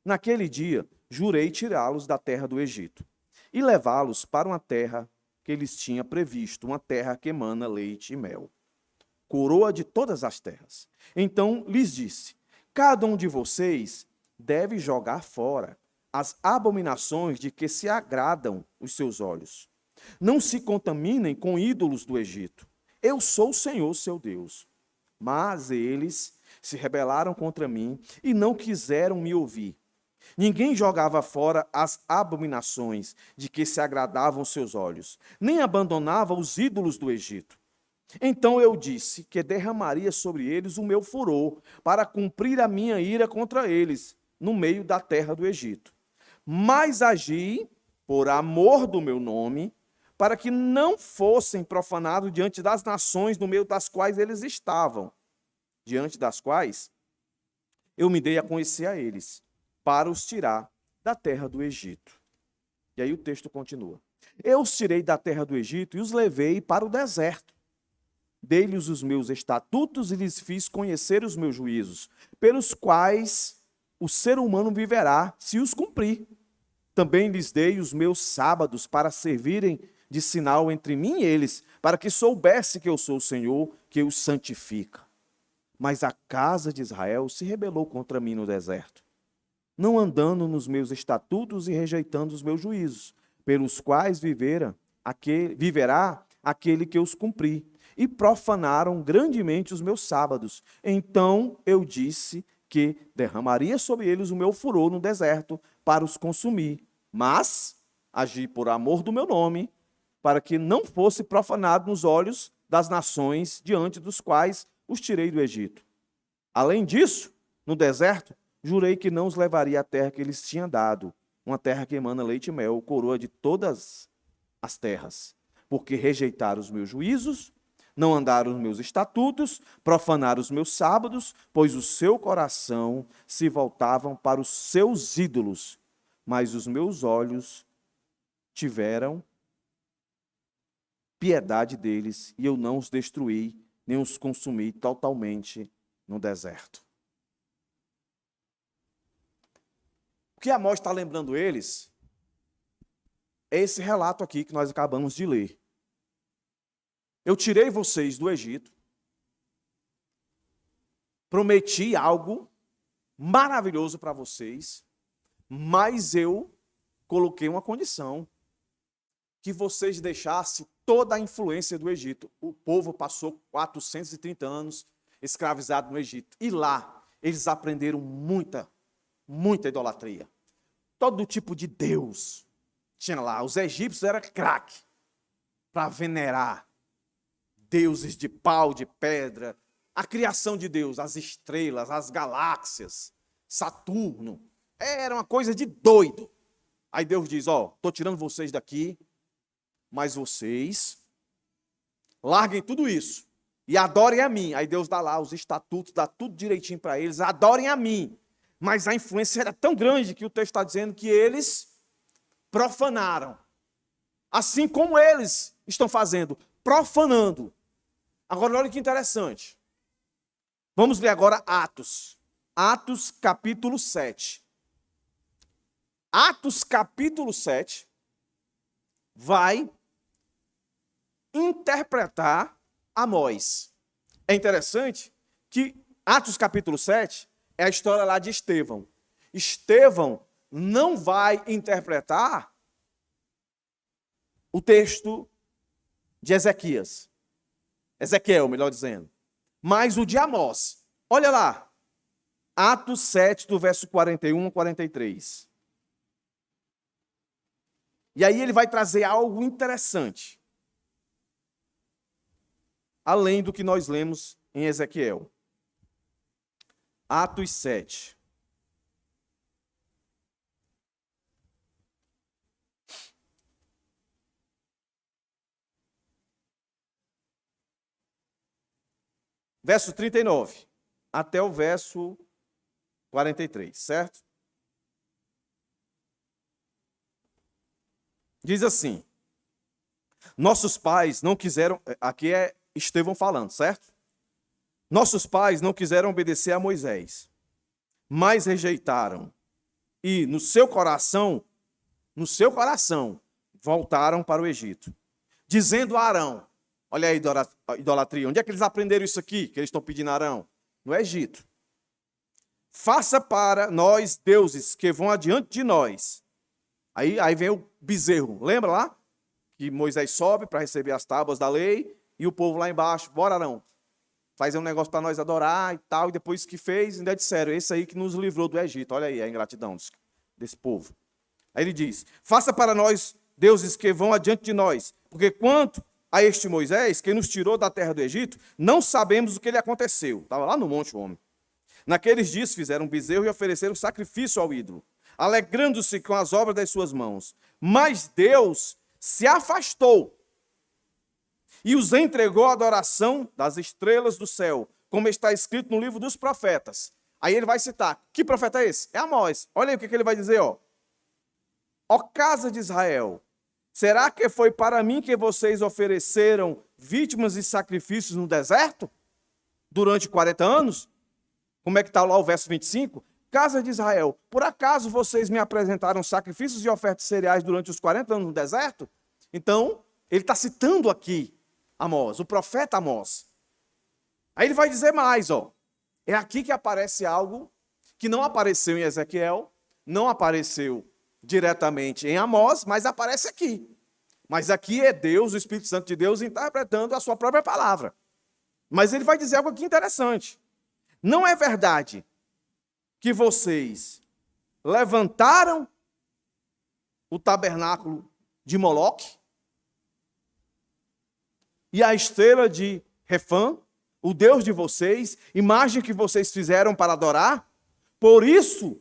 Naquele dia, jurei tirá-los da terra do Egito e levá-los para uma terra que eles tinham previsto, uma terra que emana leite e mel, coroa de todas as terras. Então lhes disse: cada um de vocês deve jogar fora as abominações de que se agradam os seus olhos. Não se contaminem com ídolos do Egito. Eu sou o Senhor seu Deus. Mas eles se rebelaram contra mim e não quiseram me ouvir. Ninguém jogava fora as abominações de que se agradavam seus olhos, nem abandonava os ídolos do Egito. Então eu disse que derramaria sobre eles o meu furor, para cumprir a minha ira contra eles, no meio da terra do Egito. Mas agi por amor do meu nome, para que não fossem profanados diante das nações no meio das quais eles estavam, diante das quais eu me dei a conhecer a eles, para os tirar da terra do Egito. E aí o texto continua. Eu os tirei da terra do Egito e os levei para o deserto. Dei-lhes os meus estatutos e lhes fiz conhecer os meus juízos, pelos quais o ser humano viverá se os cumprir. Também lhes dei os meus sábados para servirem de sinal entre mim e eles, para que soubesse que eu sou o Senhor, que os santifica. Mas a casa de Israel se rebelou contra mim no deserto, não andando nos meus estatutos e rejeitando os meus juízos, pelos quais viverá aquele que os cumpri, e profanaram grandemente os meus sábados. Então eu disse que derramaria sobre eles o meu furor no deserto para os consumir, mas agi por amor do meu nome, para que não fosse profanado nos olhos das nações diante dos quais os tirei do Egito. Além disso, no deserto, jurei que não os levaria à terra que eles tinham dado, uma terra que emana leite e mel, coroa de todas as terras, porque rejeitaram os meus juízos, Não andaram os meus estatutos, profanaram os meus sábados, pois o seu coração se voltavam para os seus ídolos, mas os meus olhos tiveram piedade deles, e eu não os destruí, nem os consumi totalmente no deserto. O que Amós está lembrando eles é esse relato aqui que nós acabamos de ler. Eu tirei vocês do Egito, prometi algo maravilhoso para vocês, mas eu coloquei uma condição, que vocês deixassem toda a influência do Egito. O povo passou 430 anos escravizado no Egito, e lá eles aprenderam muita idolatria. Todo tipo de Deus tinha lá. Os egípcios eram craque para venerar deuses de pau, de pedra, a criação de Deus, as estrelas, as galáxias, Saturno. Era uma coisa de doido. Aí Deus diz, estou tirando vocês daqui, mas vocês larguem tudo isso e adorem a mim. Aí Deus dá lá os estatutos, dá tudo direitinho para eles, adorem a mim. Mas a influência era tão grande que o texto está dizendo que eles profanaram. Assim como eles estão fazendo, profanando. Agora, olha que interessante. Vamos ler agora Atos. Atos capítulo 7. Atos capítulo 7 vai interpretar Amós. É interessante que Atos capítulo 7 é a história lá de Estevão. Estevão não vai interpretar o texto de Ezequiel, melhor dizendo, mas o de Amós. Olha lá, Atos 7, do verso 41 a 43. E aí ele vai trazer algo interessante, além do que nós lemos em Ezequiel. Atos 7. Verso 39 até o verso 43, certo? Diz assim: nossos pais não quiseram, aqui é Estevão falando, certo? Nossos pais não quiseram obedecer a Moisés, mas rejeitaram, e no seu coração, voltaram para o Egito, dizendo a Arão, olha aí a idolatria, onde é que eles aprenderam isso aqui, que eles estão pedindo a Arão? No Egito. Faça para nós deuses que vão adiante de nós. Aí vem o bezerro, lembra lá? Que Moisés sobe para receber as tábuas da lei, e o povo lá embaixo, bora Arão, fazer um negócio para nós adorar e tal, e depois que fez, ainda disseram, esse aí que nos livrou do Egito, olha aí a ingratidão desse povo. Aí ele diz, faça para nós deuses que vão adiante de nós, porque quanto a este Moisés, que nos tirou da terra do Egito, não sabemos o que lhe aconteceu. Estava lá no monte o homem. Naqueles dias fizeram um bezerro e ofereceram sacrifício ao ídolo, alegrando-se com as obras das suas mãos. Mas Deus se afastou e os entregou à adoração das estrelas do céu, como está escrito no livro dos profetas. Aí ele vai citar, que profeta é esse? É Amós. Olha aí o que ele vai dizer, ó casa de Israel, será que foi para mim que vocês ofereceram vítimas e sacrifícios no deserto? Durante 40 anos? Como é que está lá o verso 25? Casa de Israel, por acaso vocês me apresentaram sacrifícios e ofertas de cereais durante os 40 anos no deserto? Então, ele está citando aqui Amós, o profeta Amós. Aí ele vai dizer mais, é aqui que aparece algo que não apareceu em Ezequiel, não apareceu diretamente em Amós, mas aparece aqui. Mas aqui é Deus, o Espírito Santo de Deus, interpretando a sua própria palavra. Mas ele vai dizer algo aqui interessante. Não é verdade que vocês levantaram o tabernáculo de Moloque e a estrela de Refã, o Deus de vocês, imagem que vocês fizeram para adorar? Por isso,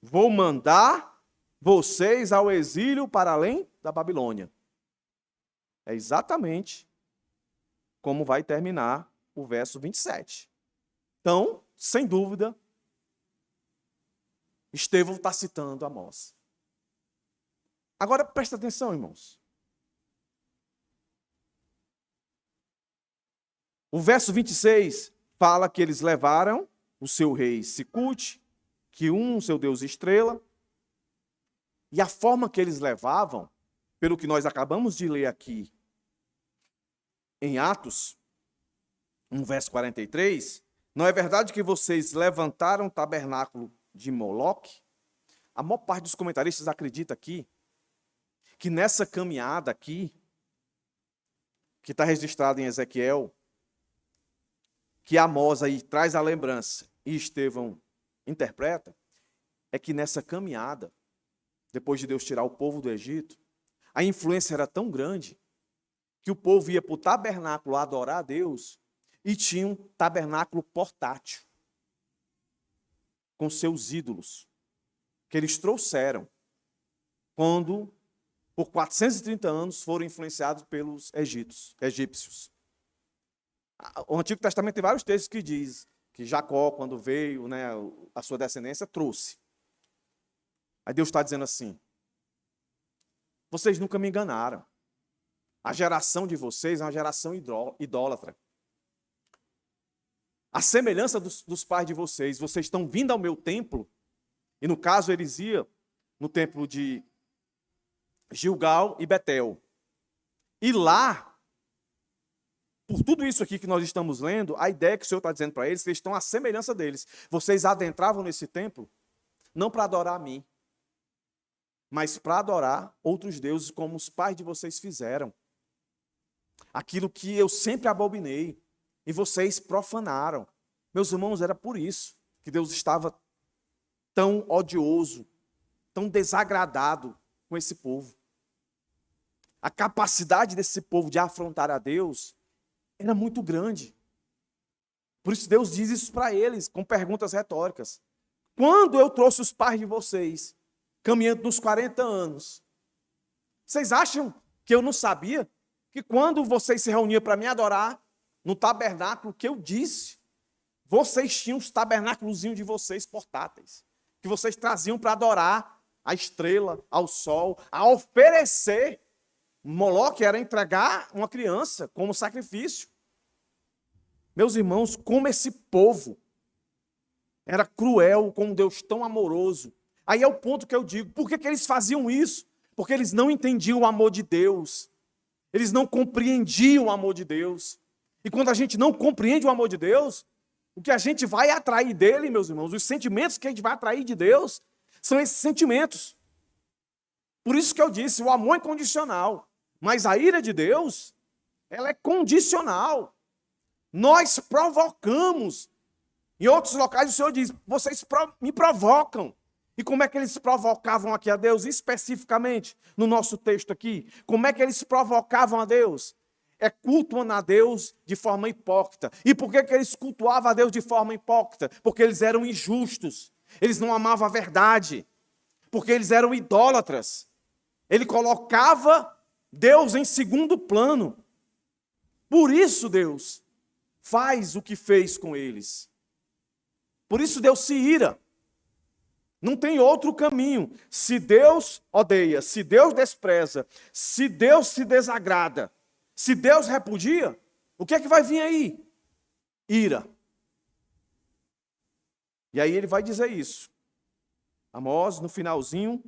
vou mandar vocês ao exílio para além da Babilônia. É exatamente como vai terminar o verso 27. Então, sem dúvida, Estevão está citando Amós. Agora, presta atenção, irmãos. O verso 26 fala que eles levaram o seu rei Sicute, Quium, seu deus estrela, e a forma que eles levavam, pelo que nós acabamos de ler aqui em Atos, no verso 43, não é verdade que vocês levantaram o tabernáculo de Moloque? A maior parte dos comentaristas acredita aqui que nessa caminhada aqui, que está registrada em Ezequiel, que Amós aí traz a lembrança e Estevão interpreta, é que nessa caminhada, depois de Deus tirar o povo do Egito, a influência era tão grande que o povo ia para o tabernáculo adorar a Deus e tinha um tabernáculo portátil com seus ídolos que eles trouxeram quando, por 430 anos, foram influenciados pelos egípcios. O Antigo Testamento tem vários textos que diz que Jacó, quando veio, né, a sua descendência, trouxe. Aí Deus está dizendo assim: vocês nunca me enganaram. A geração de vocês é uma geração idólatra. A semelhança dos pais de vocês estão vindo ao meu templo, e no caso eles iam no templo de Gilgal e Betel. E lá, por tudo isso aqui que nós estamos lendo, a ideia que o Senhor está dizendo para eles, que eles estão à semelhança deles. Vocês adentravam nesse templo, não para adorar a mim, mas para adorar outros deuses, como os pais de vocês fizeram. Aquilo que eu sempre abominei, e vocês profanaram. Meus irmãos, era por isso que Deus estava tão odioso, tão desagradado com esse povo. A capacidade desse povo de afrontar a Deus era muito grande. Por isso Deus diz isso para eles, com perguntas retóricas. Quando eu trouxe os pais de vocês, caminhando nos 40 anos, vocês acham que eu não sabia que quando vocês se reuniam para me adorar no tabernáculo que eu disse, vocês tinham os tabernáculozinhos de vocês portáteis, que vocês traziam para adorar a estrela, ao sol, a oferecer. Moloque era entregar uma criança como sacrifício. Meus irmãos, como esse povo era cruel com um Deus tão amoroso. Aí é o ponto que eu digo, por que eles faziam isso? Porque eles não entendiam o amor de Deus. Eles não compreendiam o amor de Deus. E quando a gente não compreende o amor de Deus, o que a gente vai atrair dele, meus irmãos, os sentimentos que a gente vai atrair de Deus, são esses sentimentos. Por isso que eu disse, o amor é condicional. Mas a ira de Deus, ela é condicional. Nós provocamos. Em outros locais o Senhor diz, vocês me provocam. E como é que eles provocavam aqui a Deus, especificamente, no nosso texto aqui? Como é que eles provocavam a Deus? É cultuando a Deus de forma hipócrita. E por que eles cultuavam a Deus de forma hipócrita? Porque eles eram injustos. Eles não amavam a verdade. Porque eles eram idólatras. Ele colocava Deus em segundo plano. Por isso Deus faz o que fez com eles. Por isso Deus se ira. Não tem outro caminho. Se Deus odeia, se Deus despreza, se Deus se desagrada, se Deus repudia, o que é que vai vir aí? Ira. E aí ele vai dizer isso. Amós, no finalzinho,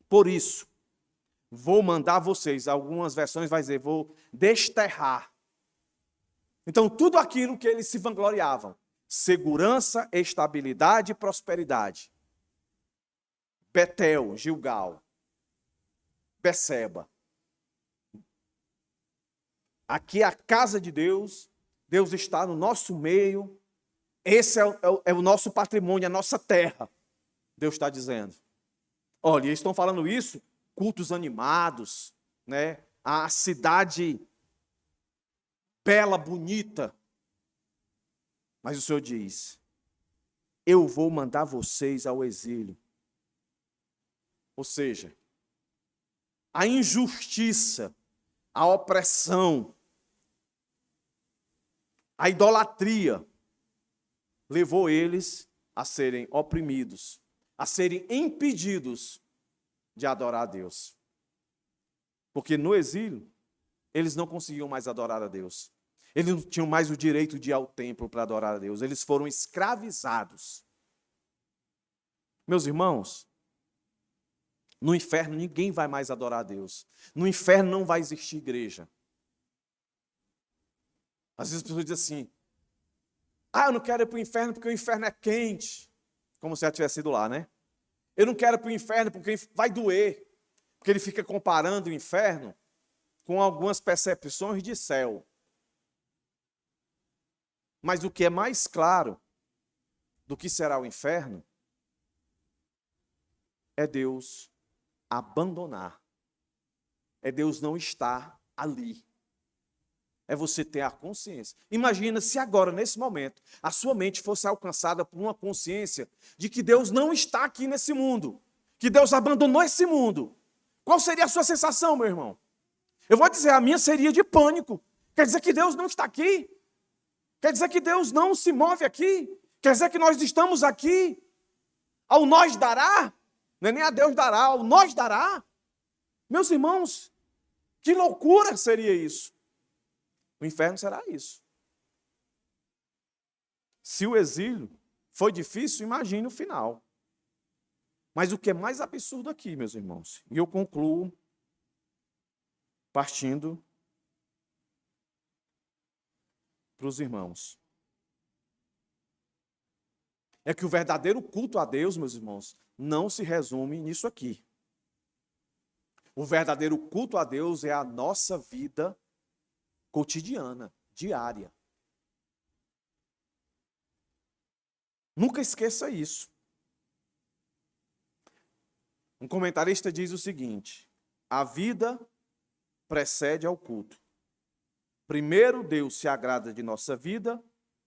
por isso, vou mandar vocês, algumas versões vai dizer, vou desterrar. Então, tudo aquilo que eles se vangloriavam, segurança, estabilidade e prosperidade. Betel, Gilgal, Beceba. Aqui é a casa de Deus, Deus está no nosso meio, esse é o nosso patrimônio, a nossa terra. Deus está dizendo. Olha, eles estão falando isso, cultos animados, né? A cidade bela, bonita. Mas o Senhor diz, eu vou mandar vocês ao exílio. Ou seja, a injustiça a opressão, a idolatria levou eles a serem oprimidos, a serem impedidos de adorar a Deus. Porque no exílio, eles não conseguiam mais adorar a Deus. Eles não tinham mais o direito de ir ao templo para adorar a Deus. Eles foram escravizados. Meus irmãos, no inferno ninguém vai mais adorar a Deus. No inferno não vai existir igreja. Às vezes as pessoas dizem assim, eu não quero ir para o inferno porque o inferno é quente. Como se já tivesse ido lá, né? Eu não quero ir para o inferno porque vai doer. Porque ele fica comparando o inferno com algumas percepções de céu. Mas o que é mais claro do que será o inferno é Deus abandonar. É Deus não estar ali. É você ter a consciência. Imagina se agora, nesse momento, a sua mente fosse alcançada por uma consciência de que Deus não está aqui nesse mundo, que Deus abandonou esse mundo. Qual seria a sua sensação, meu irmão? Eu vou dizer, a minha seria de pânico. Quer dizer que Deus não está aqui? Quer dizer que Deus não se move aqui? Quer dizer que nós estamos aqui? Ao nós dará? Não é nem a Deus dará, ao nós dará? Meus irmãos, que loucura seria isso? O inferno será isso. Se o exílio foi difícil, imagine o final. Mas o que é mais absurdo aqui, meus irmãos, e eu concluo partindo para os irmãos, é que o verdadeiro culto a Deus, meus irmãos, não se resume nisso aqui. O verdadeiro culto a Deus é a nossa vida cotidiana, diária. Nunca esqueça isso. Um comentarista diz o seguinte: a vida precede ao culto. Primeiro Deus se agrada de nossa vida,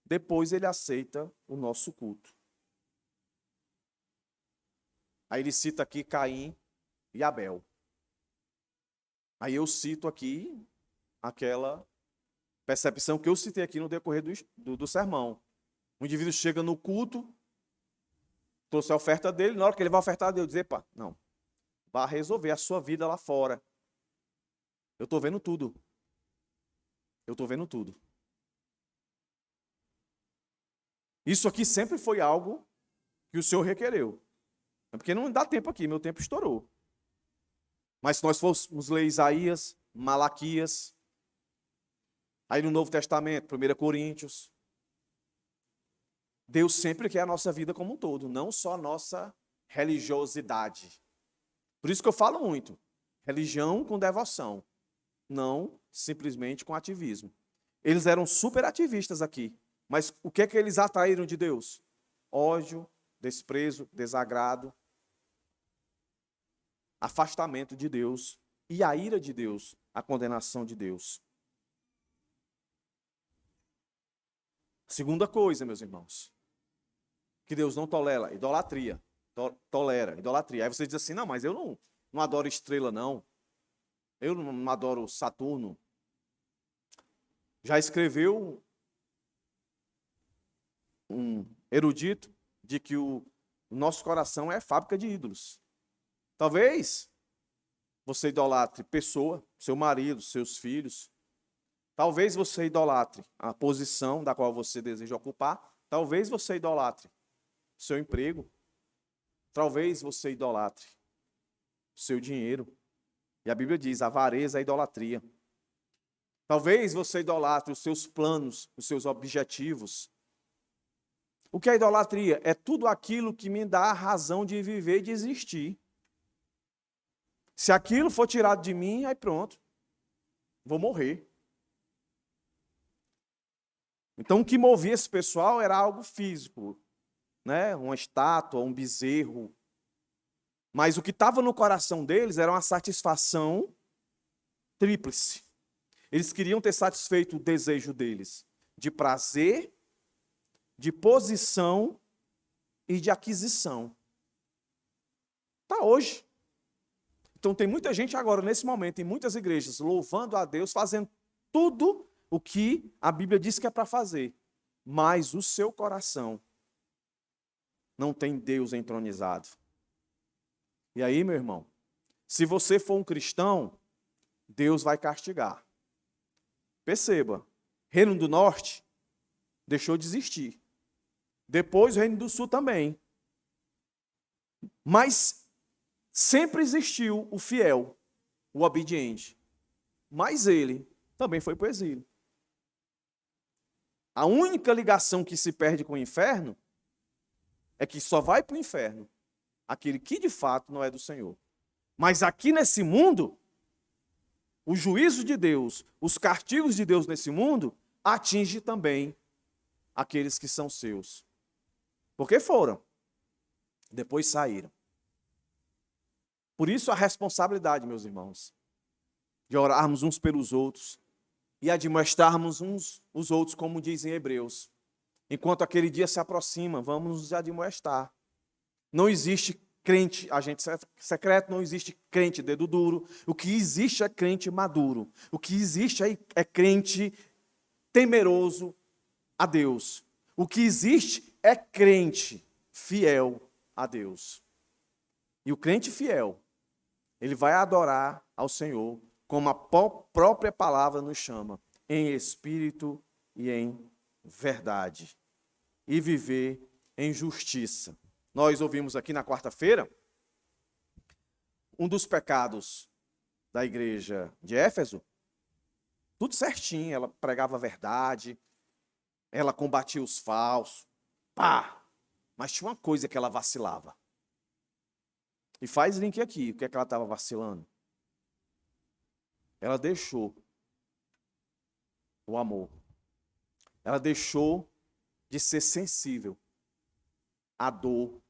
depois ele aceita o nosso culto. Aí ele cita aqui Caim e Abel. Aí eu cito aqui aquela percepção que eu citei aqui no decorrer do sermão. O indivíduo chega no culto, trouxe a oferta dele, na hora que ele vai ofertar a Deus, diz, epa, não, vá resolver a sua vida lá fora. Eu estou vendo tudo. Eu estou vendo tudo. Isso aqui sempre foi algo que o Senhor requereu. É porque não dá tempo aqui, meu tempo estourou. Mas se nós fôssemos ler Isaías, Malaquias, aí no Novo Testamento, 1 Coríntios, Deus sempre quer a nossa vida como um todo, não só a nossa religiosidade. Por isso que eu falo muito, religião com devoção, não simplesmente com ativismo. Eles eram super ativistas aqui, mas o que é que eles atraíram de Deus? Ódio, desprezo, desagrado, afastamento de Deus e a ira de Deus, a condenação de Deus. Segunda coisa, meus irmãos, que Deus não tolera, idolatria. Tolera, idolatria. Aí você diz assim, não, mas eu não adoro estrela, não. Eu não adoro Saturno. Já escreveu um erudito de que o nosso coração é fábrica de ídolos. Talvez você idolatre pessoa, seu marido, seus filhos. Talvez você idolatre a posição da qual você deseja ocupar. Talvez você idolatre seu emprego. Talvez você idolatre o seu dinheiro. E a Bíblia diz, avareza é idolatria. Talvez você idolatre os seus planos, os seus objetivos. O que é idolatria? É tudo aquilo que me dá a razão de viver e de existir. Se aquilo for tirado de mim, aí pronto. Vou morrer. Então o que movia esse pessoal era algo físico, né? Uma estátua, um bezerro. Mas o que estava no coração deles era uma satisfação tríplice. Eles queriam ter satisfeito o desejo deles de prazer, de posição e de aquisição. Está hoje. Então tem muita gente agora, nesse momento, em muitas igrejas, louvando a Deus, fazendo tudo o que a Bíblia diz que é para fazer. Mas o seu coração não tem Deus entronizado. E aí, meu irmão, se você for um cristão, Deus vai castigar. Perceba, Reino do Norte deixou de existir. Depois o Reino do Sul também. Mas sempre existiu o fiel, o obediente. Mas ele também foi para o exílio. A única ligação que se perde com o inferno é que só vai para o inferno aquele que de fato não é do Senhor. Mas aqui nesse mundo, o juízo de Deus, os castigos de Deus nesse mundo, atinge também aqueles que são seus. Porque foram, depois saíram. Por isso a responsabilidade, meus irmãos, de orarmos uns pelos outros e admoestarmos uns os outros, como dizem Hebreus. Enquanto aquele dia se aproxima, vamos nos admoestar. Não existe crente, agente secreto, não existe crente dedo duro. O que existe é crente maduro. O que existe é crente temeroso a Deus. O que existe é crente fiel a Deus. E o crente fiel, ele vai adorar ao Senhor, como a própria palavra nos chama, em espírito e em verdade. E viver em justiça. Nós ouvimos aqui na quarta-feira, um dos pecados da igreja de Éfeso, tudo certinho, ela pregava a verdade, ela combatia os falsos, pá! Mas tinha uma coisa que ela vacilava. E faz link aqui, o que é que ela estava vacilando? Ela deixou o amor. Ela deixou de ser sensível à dor,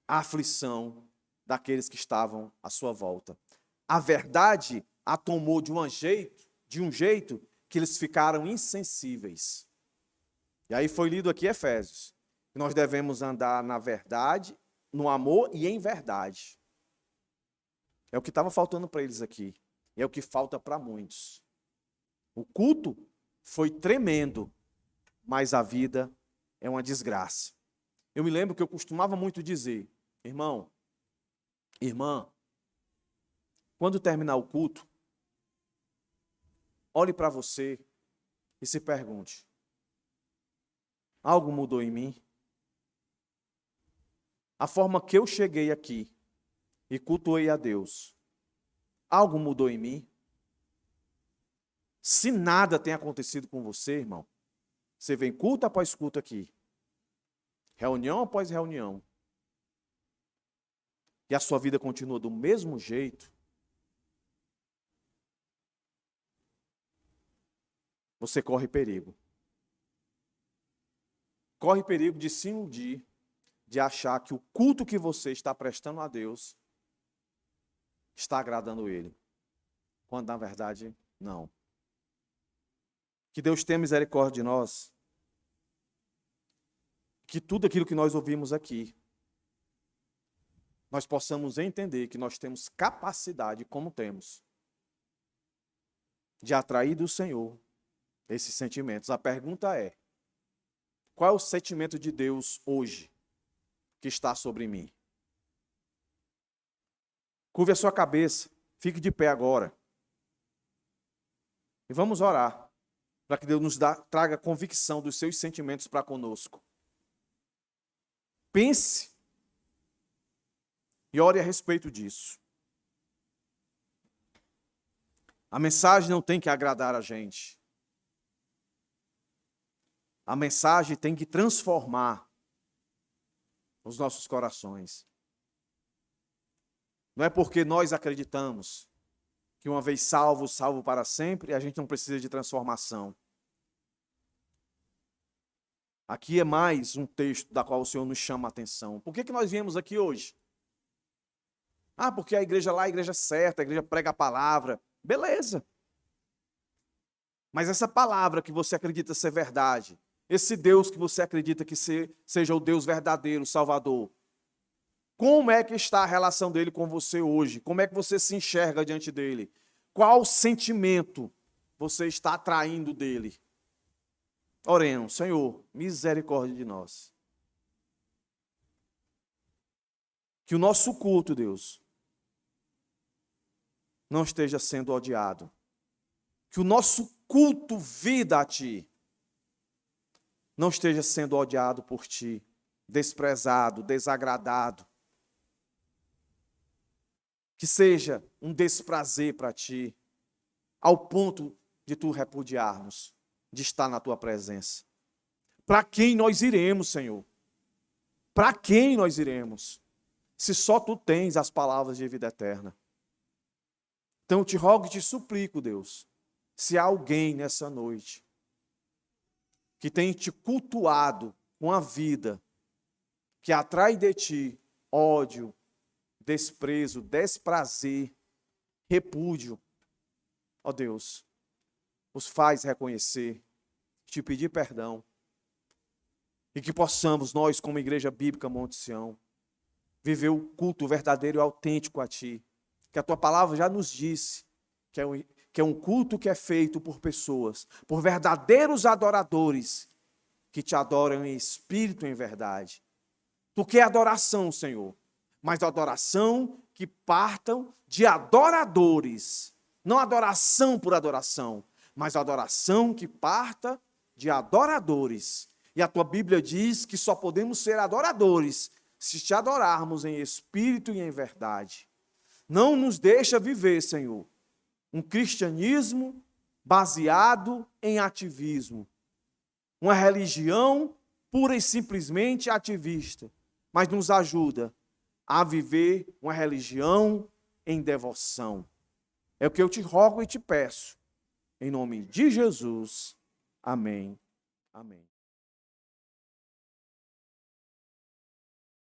à aflição daqueles que estavam à sua volta. A verdade a tomou de um jeito que eles ficaram insensíveis. E aí foi lido aqui Efésios. Nós devemos andar na verdade, no amor e em verdade. É o que estava faltando para eles aqui. E é o que falta para muitos. O culto foi tremendo, mas a vida é uma desgraça. Eu me lembro que eu costumava muito dizer, irmão, irmã, quando terminar o culto, olhe para você e se pergunte, algo mudou em mim? A forma que eu cheguei aqui e cultuei a Deus, algo mudou em mim? Se nada tem acontecido com você, irmão, você vem culto após culto aqui, reunião após reunião, e a sua vida continua do mesmo jeito, você corre perigo. Corre perigo de se iludir, de achar que o culto que você está prestando a Deus está agradando Ele, quando na verdade não. Que Deus tenha misericórdia de nós, que tudo aquilo que nós ouvimos aqui, nós possamos entender que nós temos capacidade, como temos, de atrair do Senhor esses sentimentos. A pergunta é, qual é o sentimento de Deus hoje que está sobre mim? Curve a sua cabeça, fique de pé agora. E vamos orar, para que Deus nos traga convicção dos seus sentimentos para conosco. Pense e ore a respeito disso. A mensagem não tem que agradar a gente. A mensagem tem que transformar os nossos corações. Não é porque nós acreditamos que uma vez salvo, salvo para sempre, a gente não precisa de transformação. Aqui é mais um texto da qual o Senhor nos chama a atenção. Por que nós viemos aqui hoje? Ah, porque a igreja lá é a igreja certa, a igreja prega a palavra. Beleza. Mas essa palavra que você acredita ser verdade, esse Deus que você acredita que seja o Deus verdadeiro, Salvador, Como é que está a relação dele com você hoje? Como é que você se enxerga diante dele? Qual sentimento você está atraindo dele? Oremos, Senhor, misericórdia de nós. Que o nosso culto, Deus, não esteja sendo odiado. Que o nosso culto, vida a Ti, não esteja sendo odiado por Ti, desprezado, desagradado. Que seja um desprazer para Ti, ao ponto de Tu repudiarmos, de estar na Tua presença. Para quem nós iremos, Senhor? Para quem nós iremos? Se só Tu tens as palavras de vida eterna. Então eu te rogo e te suplico, Deus, se há alguém nessa noite que tem te cultuado com a vida, que atrai de Ti ódio, desprezo, desprazer, repúdio, ó Deus, os faz reconhecer, te pedir perdão, e que possamos, nós, como Igreja Bíblica Monte Sião, viver o culto verdadeiro e autêntico a Ti, que a Tua palavra já nos disse, que é um culto que é feito por pessoas, por verdadeiros adoradores, que Te adoram em espírito e em verdade. Tu quer adoração, Senhor, mas adoração que partam de adoradores, não adoração por adoração, mas adoração que parta de adoradores. E a Tua Bíblia diz que só podemos ser adoradores se Te adorarmos em espírito e em verdade. Não nos deixa viver, Senhor, um cristianismo baseado em ativismo, uma religião pura e simplesmente ativista, mas nos ajuda a viver uma religião em devoção. É o que eu te rogo e te peço. Em nome de Jesus. Amém. Amém.